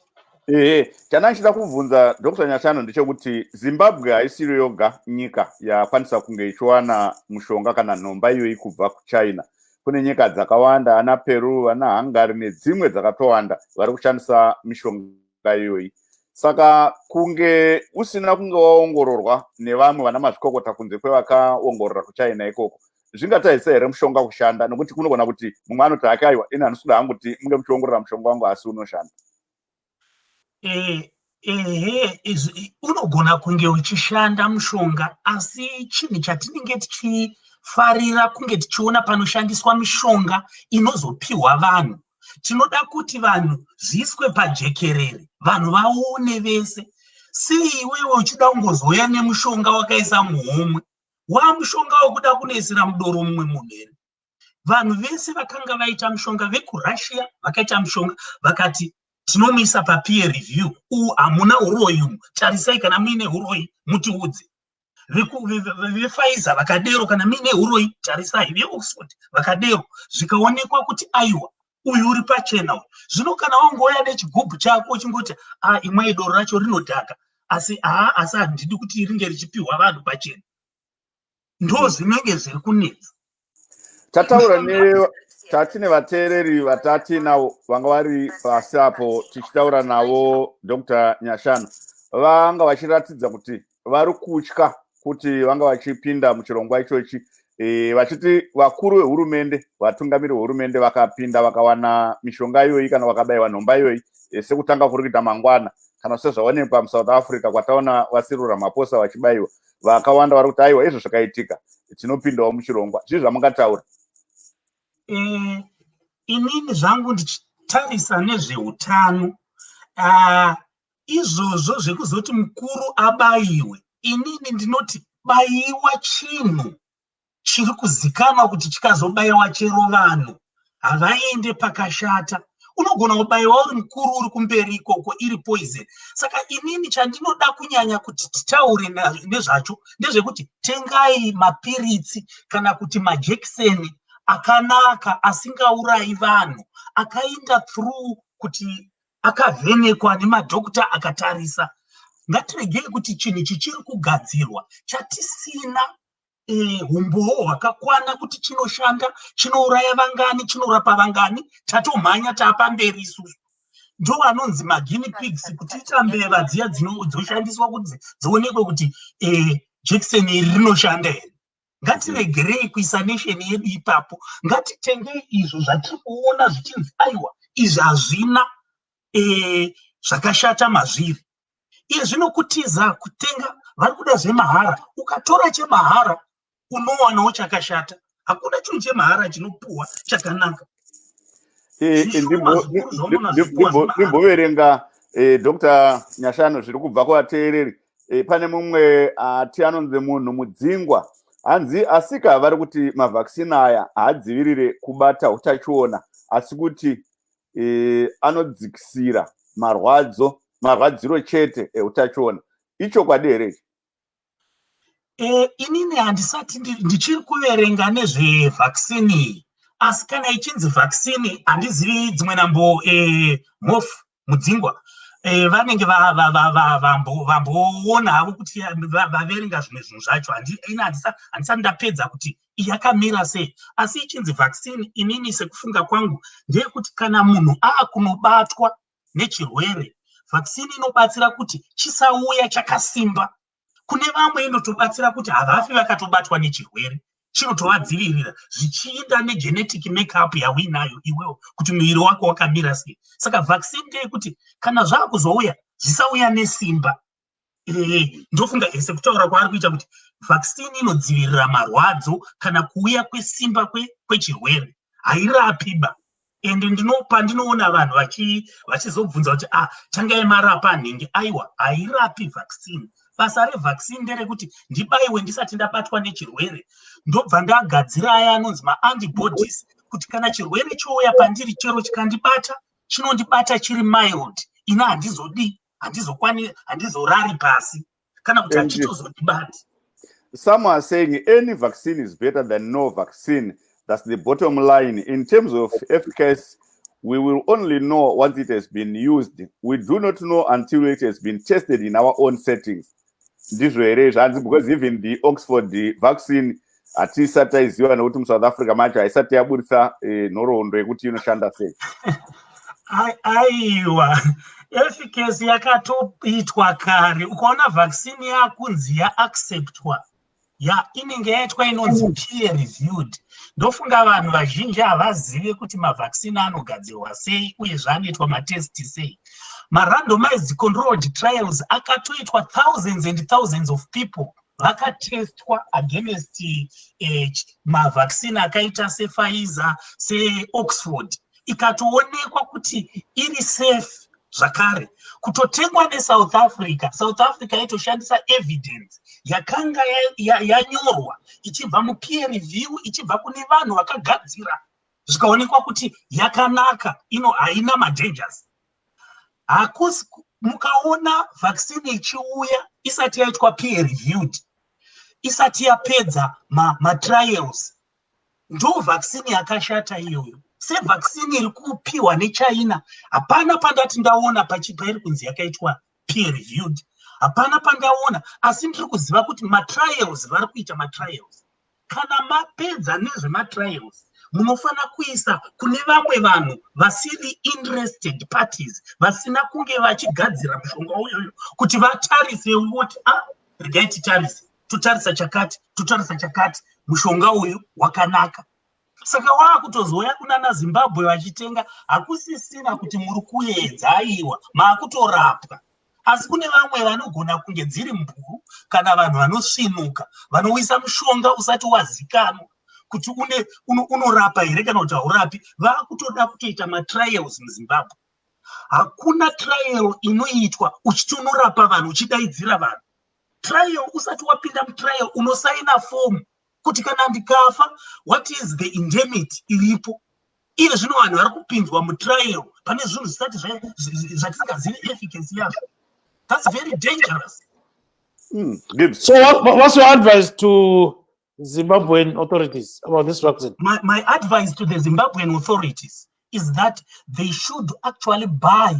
Chanachida kubvunza Dr. Nyashano ndechekuti Zimbabwe haisiri yoga nyika yakwanisa kunge ichiwana mushonga kana nhomba iyoyi kubva kuChina. Kune nyika dzakawanda, ana Peru, ana Hungary nedzimwe dzakatowanda vari kushandisa mishonga iyoyi. Saka kunge usina kunge waongororwa nevamwe vana mazvikokota kunze kwevakaongorora kuChina ikoko, zvingataisa here mushonga kushanda? Nokuti kunogona kuti mumwe anoti hake aiwa ini handisikuda hangu kuti munge muchiongorora mushonga wangu asi unoshanda. Unogona kunge uchishanda mushonga asi chinhu chatinenge tichifarira kunge tichiona panoshandiswa mishonga inozopiwa vanhu. Tinoda kuti vanhu zviiswe pajekerere, vanhu vaone vese. Sei iwewe uchida kungozouya nemushonga wakaisa muhomwe, mushonga wekuda kunoisira mudoro mumwe munhu here? Vanhu vese vakanga vaita mushonga vekuRussia vakaita mushonga vakati tinomisa papeer review, hamuna uroyi umu, tarisai kana muine uroyi mutiudze. VePfizer vakadero kana muine uroyi tarisai, veOxford vakadero, zvikaonekwa kuti aiwa uyu uri pachena uyu. Zvino kana wangouya nechigubhu chako uchingoti imwe doro racho rinodhaka, asi handidi kuti ringe richipiwa vanhu pachena. Ndo zvinenge zviri kunetsa. Tataura tatine vateereri vatati navo vanga vari pasi apo tichitaura navo Dr. Nyashano vanga vachiratidza kuti vari kutya kuti vanga vachipinda muchirongwa ichochi, vachiti vakuru vehurumende, vatungamiri vehurumende vakapinda vakawana mishonga iyoyi kana vakabayiwa nhomba iyoyi sekutanga kuri kuita mangwana, kana sezvaonekwa muSouth Africa kwataona vaSirura Maposa vachibayiwa, vakawanda vari kuti aiwa izvo zvakaitika tinopindawo muchirongwa. Zvizvi zvamungataura? Inini zvangu ndichitarisa nezveutano, izvozvo zvekuzoti mukuru abayiwe, inini ndinoti bayiwa chinhu chiri kuzikanwa kuti chikazobayiwa chero vanhu havaende pakashata. Unogona kubayiwa uri mukuru uri kumberi ikoko iri poison. Saka inini chandinoda kunyanya kuti titaure nezvacho ndezvekuti tengai mapiritsi kana kuti majekiseni akanaka asingaurayi vanhu, akaenda through kuti akavhenekwa nemadhokota akatarisa. Ngatiregei kuti chinhu chichiri kugadzirwa chatisina umbowo hwakakwana kuti chinoshanda, chinouraya vangani, chinorapa vangani, tatomhanya taapamberi isusu. Ndo vanonzi maguinea pigs kuti itambeva dziya dzoshandiswa kuti dzionekwe kuti jekiseni iri rinoshanda here. ngatiregerei kuisa nation yedu ipapo, ngatitengei izvo zvatiri kuona zvichinzi aiwa izvi hazvina zvakashata mazviri. Iye zvinokutiza kutenga vari kuda zvemahara, ukatora chemahara unowanawo chakashata. Hakuna chinhu chemahara chinopuwa chakanaka. Ndimboverenga Dr. Nyashano zviri kubva kuvateereri. Pane mumwe ati anonzi munhu mudzingwa hanzi asika vari kuti mavhakisini aya haadzivirire kubata utachiona asi kuti anodzikisira marwadziro chete eutachiona. Ichokwadi here? Inini handisati ndichiri kuverenga nezvevhakisini, asi kana ichinzi vhakisini handizivi dzimwe nambo mofu mudzingwa vanenge vamboona havo kuti vaverenga zvimwe zvinhu zvacho. Handisati ndapedza kuti yakamira sei, asi ichinzi vhakisini inini sekufunga kwangu ndeyekuti kana munhu akunobatwa nechirwere, vhakisini inobatsira kuti chisauya chakasimba. Kune vamwe inotobatsira kuti havafi vakatobatwa nechirwere, chinotovadzivirira zvichienda negenetic makeup yauinayo iwewo kuti muviri wako wakamira sei. Saka vhakisini ndeyekuti kana zvakuzouya zvisauya nesimba. Ndofunga sekutaura kwaari kuita kuti vhakisini inodzivirira marwadzo kana kuuya kwesimba kwechirwere, hairapiba. Ende ndinoona vanhu vachizobvunza kuti changai marapa nhingi, aiwa hairapi vhakisini. Basa revhakisini nderekuti ndibaiwe ndisati ndabatwa nechirwere, ndobva ndagadzira aya anonzi maantibodies kuti kana chirwere chouya pandiri chero chikandibata, chinondibata chiri mild, ina handizodi, handizorari pasi kana kuti hachitozondibati. Some are saying any vaccine is better than no vaccine. That's the bottom line. In terms of efficacy, we will only know once it has been used. We do not know until it has been tested in our own settings. Because even the Oxford vaccine hatisataiziva nekuti muSouth Africa macho haisati yaburitsa nhoroondo yekuti inoshanda sei. Aiwa, efficacy yakatoitwa kare. Ukaona vaccine yakunzi yaacceptwa, inenge yaitwa inonzi peer reviewed. Ndofunga vanhu vazhinji havazive kuti mavhakisini anogadzirwa sei uye zvanoitwa matesti sei. Randomized controlled trials akatoitwa thousands and thousands of people vakatestwa against mavhakisini akaita sePfizer, seOxford, ikatoonekwa kuti iri safe zvakare. Kutotengwa neSouth Africa, South Africa yaitoshandisa evidence yakanga yanyorwa ichibva mupeer review, ichibva kune vanhu vakagadzira, zvikaonekwa kuti yakanaka, haina madangers. Hakusi mukaona vhakisini ichiuya isati yaitwa peer reviewed, isati yapedza matrials, ndo vhakisini yakashata iyoyo. Sevhakisini iri kupiwa neChina, hapana pandati ndaona pairi kunzi yakaitwa peer reviewed, hapana pandaona. Asi ndiri kuziva kuti matrials vari kuita matrials. Kana mapedza nezvematrials, munofana kuisa kune vamwe vanhu vasiri interested parties, vasina kunge vachigadzira mushonga uyoyo, kuti vatarise kuti regai titarise, totarisa chakati, mushonga uyu wakanaka. Saka wakutozoya kunana Zimbabwe vachitenga, hakusisina kuti muri kuedza aiwa, maakutorapwa. Asi kune vamwe vanogona kunge dziri mburu kana vanhu vanosvinuka, vanouisa mushonga usati wazikanwa kuti unorapa here kana kuti haurapi, vakutoda kutoita matrials muZimbabwe. Hakuna trial inoitwa uchiti unorapa vanhu, uchidaidzira vanhu. Trial usati wapinda mutrial unosaina fomu kuti kana ndikafa, what is the indemnity iripo. Iye zvino vanhu vari kupinzwa mutrial pane zvinhu zvisati zvatisingazivi efficacy yazvo. That's very dangerous. So what's your advice to Zimbabwean authorities about this vaccine? My advice to the Zimbabwean authorities is that they should actually buy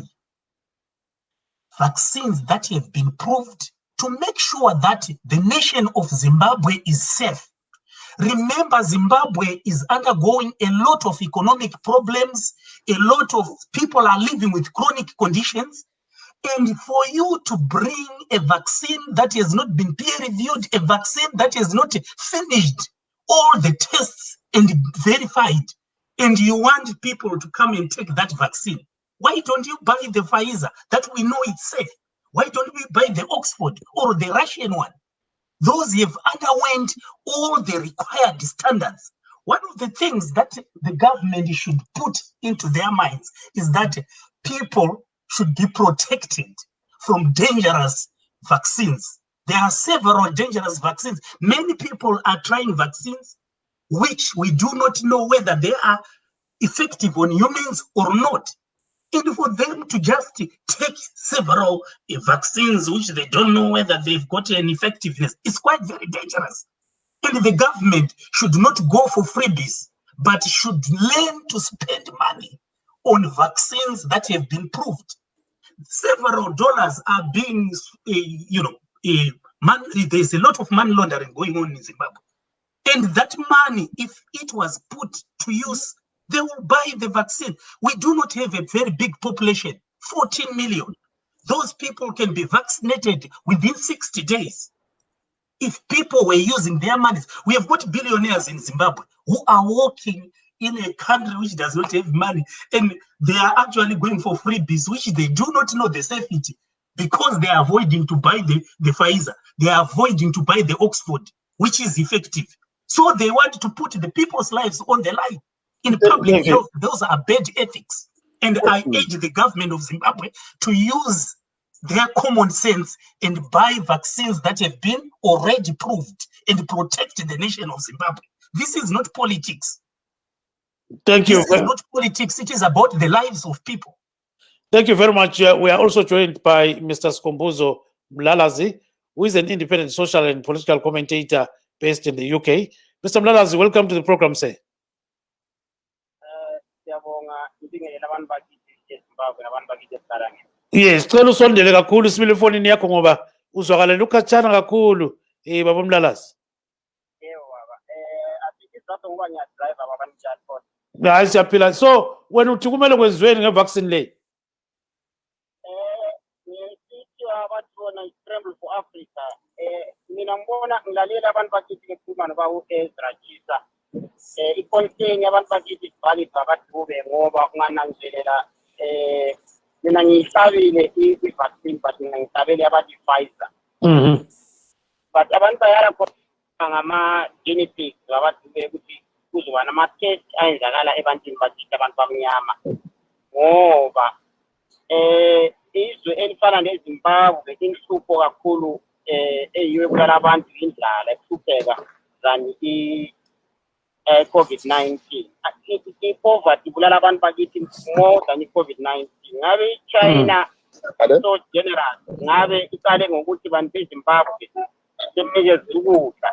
vaccines that have been proved to make sure that the nation of Zimbabwe is safe. Remember, Zimbabwe is undergoing a lot of economic problems. A lot of people are living with chronic conditions. And for you to bring a vaccine that has not been peer-reviewed, a vaccine that has not finished all the tests and verified, and you want people to come and take that vaccine, why don't you buy the Pfizer that we know it's safe? Why don't we buy the Oxford or the Russian one? Those have underwent all the required standards. One of the things that the government should put into their minds is that people should be protected from dangerous vaccines. There are several dangerous vaccines. Many people are trying vaccines which we do not know whether they are effective on humans or not. And for them to just take several vaccines which they don't know whether they've got an effectiveness, it's quite very dangerous. And the government should not go for freebies, but should learn to spend money on vaccines that have been proved. Several dollars are being, there's a lot of money laundering going on in Zimbabwe. And that money, if it was put to use, they will buy the vaccine. We do not have a very big population, 14 million. Those people can be vaccinated within 60 days. If people were using their money, we have got billionaires in Zimbabwe who are working in a country which does not have money, and they are actually going for freebies, which they do not know the safety, because they are avoiding to buy the Pfizer. They are avoiding to buy the Oxford, which is effective. So they want to put the people's lives on the line. In public health, those are bad ethics. And I urge the government of Zimbabwe to use their common sense and buy vaccines that have been already proved and protect the nation of Zimbabwe. This is not politics. Thank you. This is not politics. It is about the lives of people. Thank you very much. We are also joined by Mr. Skombuzo Mlalazi, who is an independent social and political commentator based in the UK. Mr. Mlalazi, welcome to the program, sir. Yes, cela usondele kakhulu simile efonini yakho ngoba uzwakala ukhatshana kakhulu baba Mlalazi. Hayi siyaphila. So wena uthi kumele kwenziweni ngevaccine le? Scramble for Africa. Mina ngibona ngilalela abantu bakithi bekhuluma noba Ezra Jisa. I-contain yabantu bakithi valid phakathi kube ngoba ungananzelela mina ngiyihlabile i-vaccine but mina ngihlabele abathi Pfizer. But abantu bayala ngama-genetics abathi ukuthi kuzoba nama-test ayenzakala ebantwini bakithi abantu bamnyama ngoba izwe elifana neZimbabwe inhlupho kakhulu eyiyo ebulala abantu indlala ekuhlupheka than i-COVID-19. I-poverty ibulala abantu bakithi more than i-COVID-19. Ngabe i-China so generous, ngabe iqale ngokuthi bantu beZimbabwe semnikeza ukudla.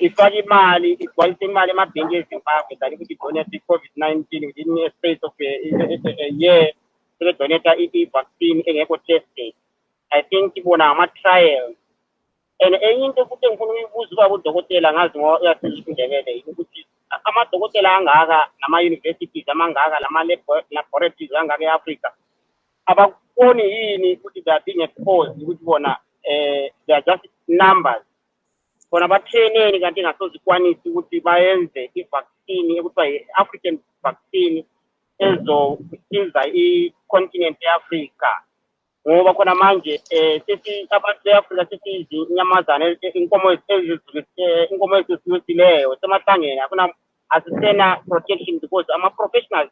Ifake imali, igcwalise imali emabhenki eZimbabwe than ukuthi donate i-COVID-19 within a space of a year. Donate i-vaccine engekho tested. I think ibona ama-trials. And enye into futhi engifuna ukuyibuza uba udokotela ngazi uyasindebele ukuthi amadokotela angaka nama-universities amangaka lama-laboratories angaka e-Africa abakuboni yini ukuthi they are being exposed ukuthi bona they are just numbers. Bona batraineni kanti ngasozikwanisi ukuthi bayenze i-vaccine ekuthiwa i-African vaccine ezosiza i-continent ye-Africa ngoba khona manje sithi abantu be-Africa sithi izinyamazana inkomo ezizilisileyo semahlangeni akuna asisena protection because ama-professionals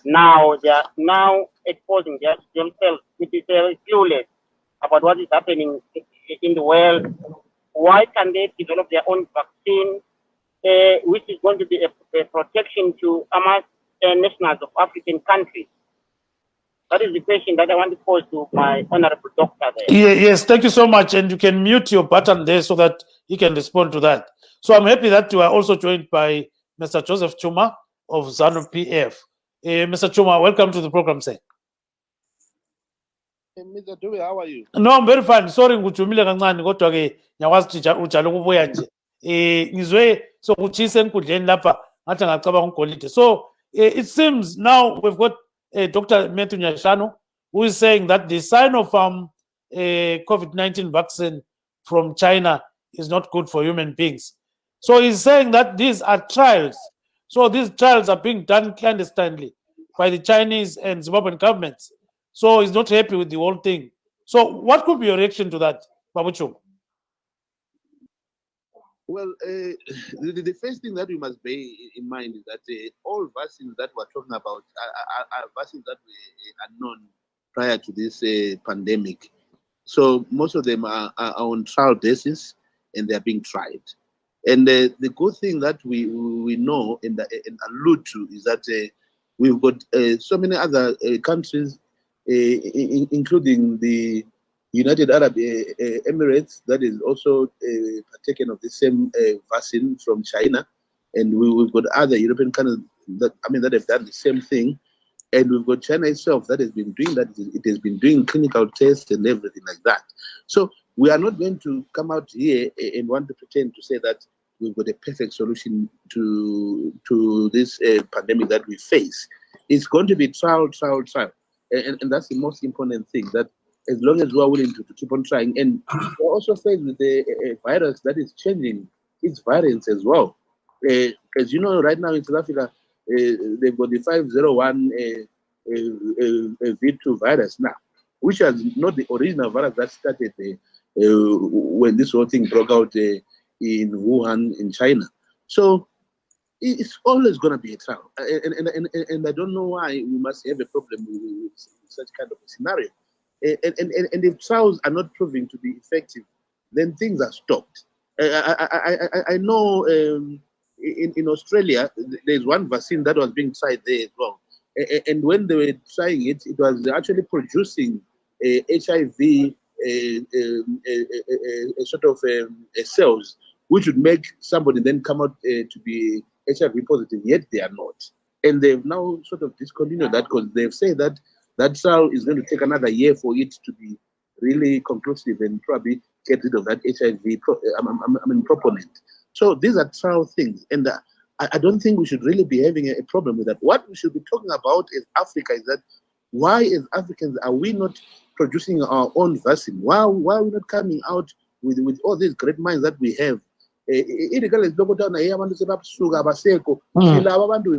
now they are now exposing themselves which is clueless about what is happening in the world. Why can they develop their own vaccine which is going to be a protection to nationals of African countries? That is the question that I want to pose to my honorable doctor there. Yes, thank you so much. And you can mute your button there so that he can respond to that. So I'm happy that you are also joined by Mr. Joseph Chuma of ZANU PF. Mr. Chuma, welcome to the program, sir. Mr. Dube, how are you? No, I'm very fine. Sorry ngujumile kancane kodwa ke nyawazi ujalo kubuya nje. Ngizwe so kuchise enkundleni lapha ngathi ngacabanga ugolide. So it seems now we've got Dr. Matthew Nyashanu, who is saying that the Sinopharm COVID-19 vaccine from China is not good for human beings. So he's saying that these are trials. So these trials are being done clandestinely by the Chinese and Zimbabwean governments. So he's not happy with the whole thing. So what could be your reaction to that, Babuchu? Well, the first thing that we must bear in mind is that all vaccines that we're talking about are vaccines that were unknown prior to this pandemic. So most of them are on trial basis, and they're being tried. And the good thing that we know and allude to is that we've got so many other countries, including the United Arab Emirates, that is also partaken of the same vaccine from China, and we've got other European countries that have done the same thing, and we've got China itself that has been doing that. It has been doing clinical tests and everything like that. So we are not going to come out here and want to pretend to say that we've got a perfect solution to this pandemic that we face. It's going to be trial, and that's the most important thing. That as long as we are willing to keep on trying, and we're also faced with a virus that is changing its variants as well. As you know, right now in South Africa, they've got the 501 V2 virus now, which is not the original virus that started when this whole thing broke out in Wuhan in China. So it's always going to be a trial, and I don't know why we must have a problem with such kind of a scenario. And if trials are not proving to be effective, then things are stopped. I know in Australia, there's one vaccine that was being tried there as well. And when they were trying it, it was actually producing HIV sort of cells, which would make somebody then come out to be HIV positive, yet they are not. And they've now sort of discontinued that because they've said that that trial is going to take another year for it to be really conclusive and probably get rid of that HIV proponent. So these are trial things, and I don't think we should really be having a problem with that. What we should be talking about as Africa is that why, as Africans, are we not producing our own vaccine? Why are we not coming out with all these great minds that we have? We've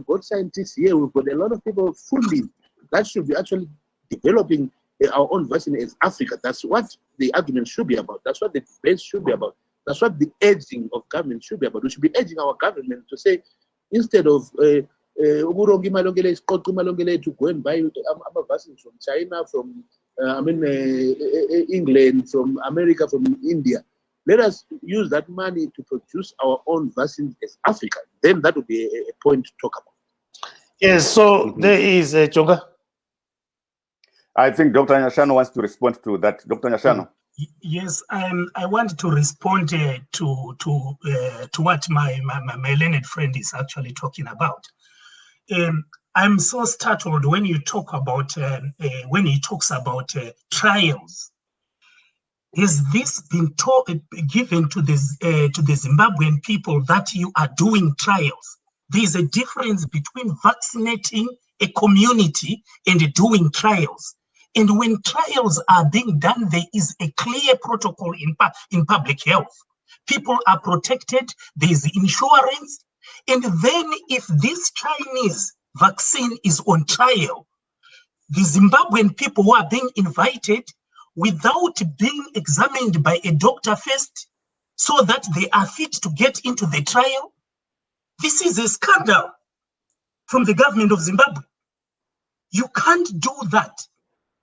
got scientists here, we've got a lot of people fully that should be actually developing our own vaccine as Africa. That's what the argument should be about. That's what the debate should be about. That's what the urging of government should be about. We should be urging our government to say, instead of to go and buy vaccines from China, from England, from America, from India, let us use that money to produce our own vaccines as Africa. Then that would be a point to talk about. Yes, so there is Chonga. I think Dr. Nyashano wants to respond to that. Dr. Nyashano. Yes, I want to respond to what my learned friend is actually talking about. I'm so startled when you talk about when he talks about trials. Has this been given to the Zimbabwean people that you are doing trials? There is a difference between vaccinating a community and doing trials. And when trials are being done, there is a clear protocol in public health. People are protected, there is insurance. And then if this Chinese vaccine is on trial, the Zimbabwean people who are being invited without being examined by a doctor first, so that they are fit to get into the trial, this is a scandal from the government of Zimbabwe. You can't do that.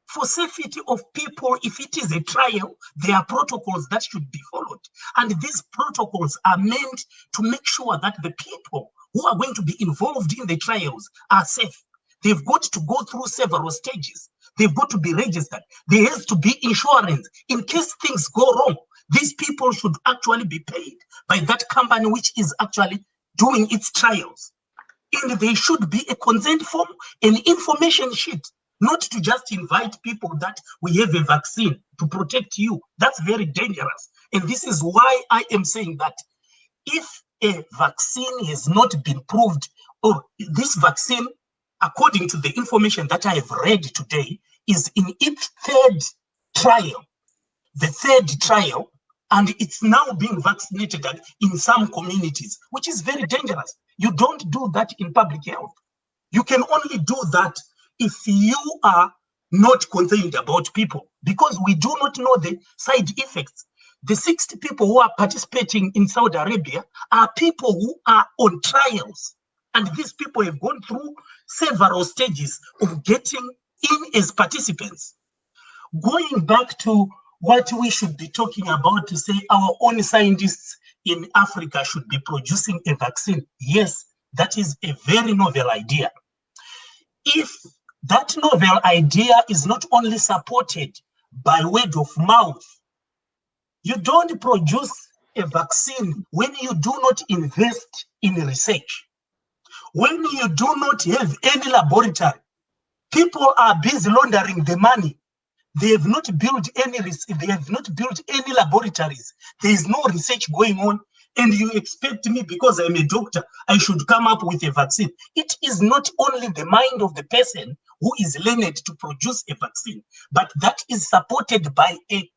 For safety of people, if it is a trial, there are protocols that should be followed. And these protocols are meant to make sure that the people who are going to be involved in the trials are safe. They've got to go through several stages. They've got to be registered. There has to be insurance. In case things go wrong, these people should actually be paid by that company which is actually doing its trials. And there should be a consent form, an information sheet, not to just invite people that we have a vaccine to protect you. That's very dangerous. And this is why I am saying that if a vaccine has not been proved, or this vaccine, according to the information that I have read today, is in its third trial, and it's now being vaccinated in some communities, which is very dangerous. You don't do that in public health. You can only do that if you are not concerned about people, because we do not know the side effects. The 60 people who are participating in Saudi Arabia are people who are on trials. And these people have gone through several stages of getting in as participants. Going back to what we should be talking about, to say our own scientists in Africa should be producing a vaccine. Yes, that is a very novel idea. If that novel idea is not only supported by word of mouth, you don't produce a vaccine when you do not invest in research, when you do not have any laboratory. People are busy laundering the money. They have not built any laboratories. There is no research going on, and you expect me, because I'm a doctor, I should come up with a vaccine. It is not only the mind of the person who is learned to produce a vaccine, but that is supported by a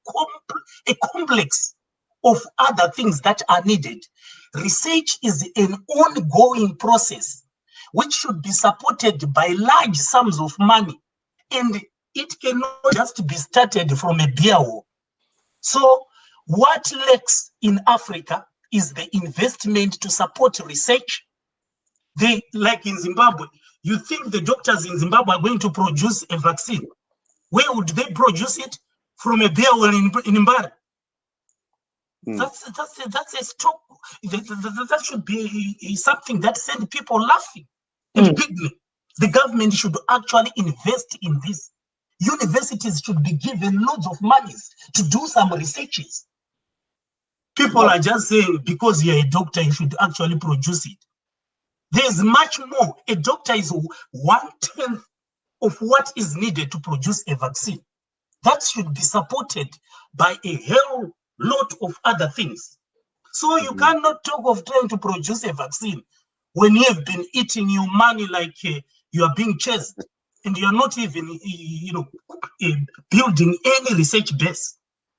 complex of other things that are needed. Research is an ongoing process which should be supported by large sums of money, and it cannot just be started from a beer hall. So what lacks in Africa is the investment to support research. Like in Zimbabwe, you think the doctors in Zimbabwe are going to produce a vaccine? Where would they produce it? From a beer hall in Mbari? That's a stock. That should be something that sends people laughing and giggling. The government should actually invest in this. Universities should be given loads of money to do some researches. People are just saying, because you're a doctor, you should actually produce it. There's much more. A doctor is 1/10 of what is needed to produce a vaccine. That should be supported by a hell lot of other things. So you cannot talk of trying to produce a vaccine when you have been eating your money like you are being chased, and you are not even, building any research base.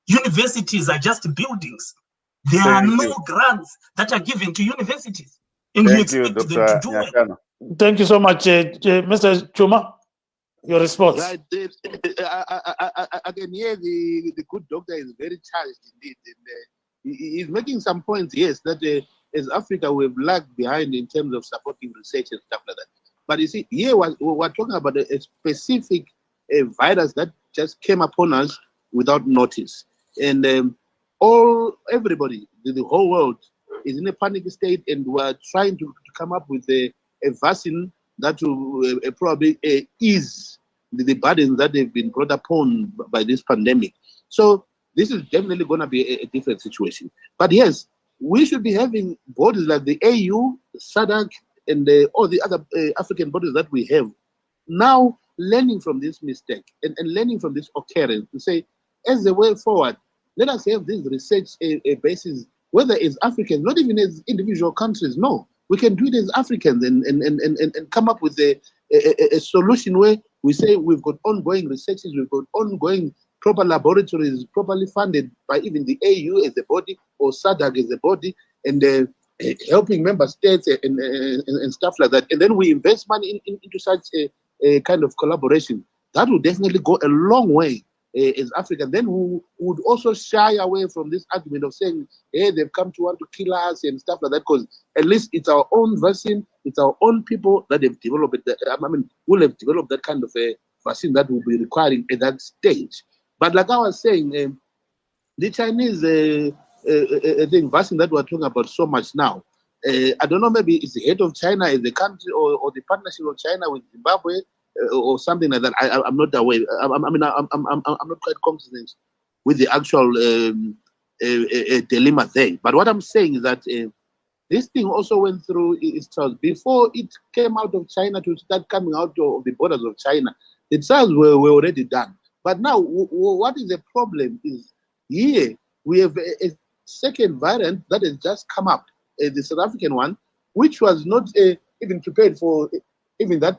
Universities are just buildings. There are no grants that are given to universities, and you expect them to do it. Thank you so much, Mr. Chuma. Your response. Right. I can hear the good doctor is very charged indeed. And, he's making some points, yes, that as Africa we've lagged behind in terms of supporting research and stuff like that. But you see, here we're talking about a specific virus that just came upon us without notice. And everybody, the whole world is in a panic state, and we're trying to come up with a vaccine that will probably ease the burdens that they've been brought upon by this pandemic. So this is definitely going to be a different situation. But yes, we should be having bodies like the AU, SADC, and all the other African bodies that we have now learning from this mistake and learning from this occurrence to say, as the way forward, let us have this research basis, whether as Africans, not even as individual countries, no. We can do it as Africans and come up with a solution where we say we've got ongoing researches, we've got ongoing proper laboratories, properly funded by even the AU as a body or SADC as a body, and helping member states and stuff like that. And then we invest money into such a kind of collaboration. That will definitely go a long way as Africa. Then we would also shy away from this argument of saying, hey, they've come to want to kill us and stuff like that, because at least it's our own vaccine, it's our own people that have developed it. Will have developed that kind of a vaccine that will be requiring at that stage. But like I was saying, the Chinese the vaccine that we're talking about so much now, I don't know, maybe it's the head of China as the country or the partnership of China with Zimbabwe, or something like that. I'm not aware. I'm not quite confident with the actual dilemma there. But what I'm saying is that this thing also went through its trials. Before it came out of China to start coming out of the borders of China, the trials were already done. But now, what is the problem is here we have a second variant that has just come up, the South African one, which was not even prepared for even that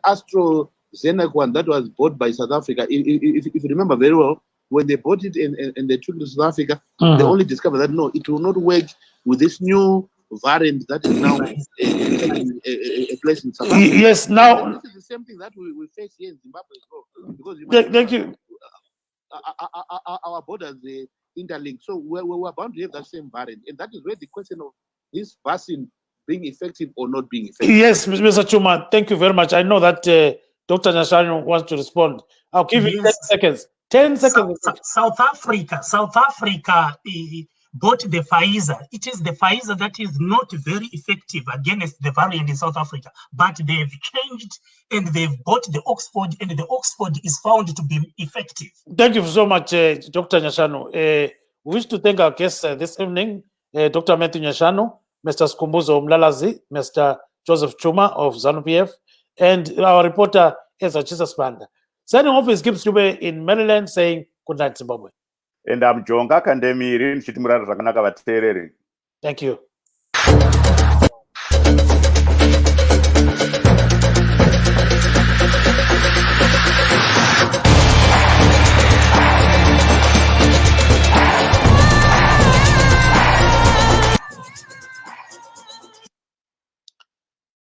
Zenac one that was bought by South Africa. If you remember very well, when they bought it and they took it to South Africa, they only discovered that no, it will not work with this new variant that is now a place in South Africa. Yes, now this is the same thing that we face here in Zimbabwe as well. Because thank you. Our borders interlinked, so we're bound to have that same variant, and that is where the question of this vaccine being effective or not being effective. Yes, Mr. Chuma, thank you very much. I know that Dr. Nyashanu wants to respond. I'll give you 10 seconds. 10 seconds. South Africa bought the Pfizer. It is the Pfizer that is not very effective against the variant in South Africa, but they've changed and they've bought the Oxford, and the Oxford is found to be effective. Thank you so much, Dr. Nyashanu. We wish to thank our guests this evening, Dr. Matthew Nyashanu, Mr. Skumbuzo Mlalazi, Mr. Joseph Chuma of ZANU-PF, and our reporter, Ezra Chisasbanda. Signing off is Gibbs Dube in Maryland saying good night, Zimbabwe. And I'm Jonga Kandemiri, Chitimura Rakanaka Vatereri. Thank you.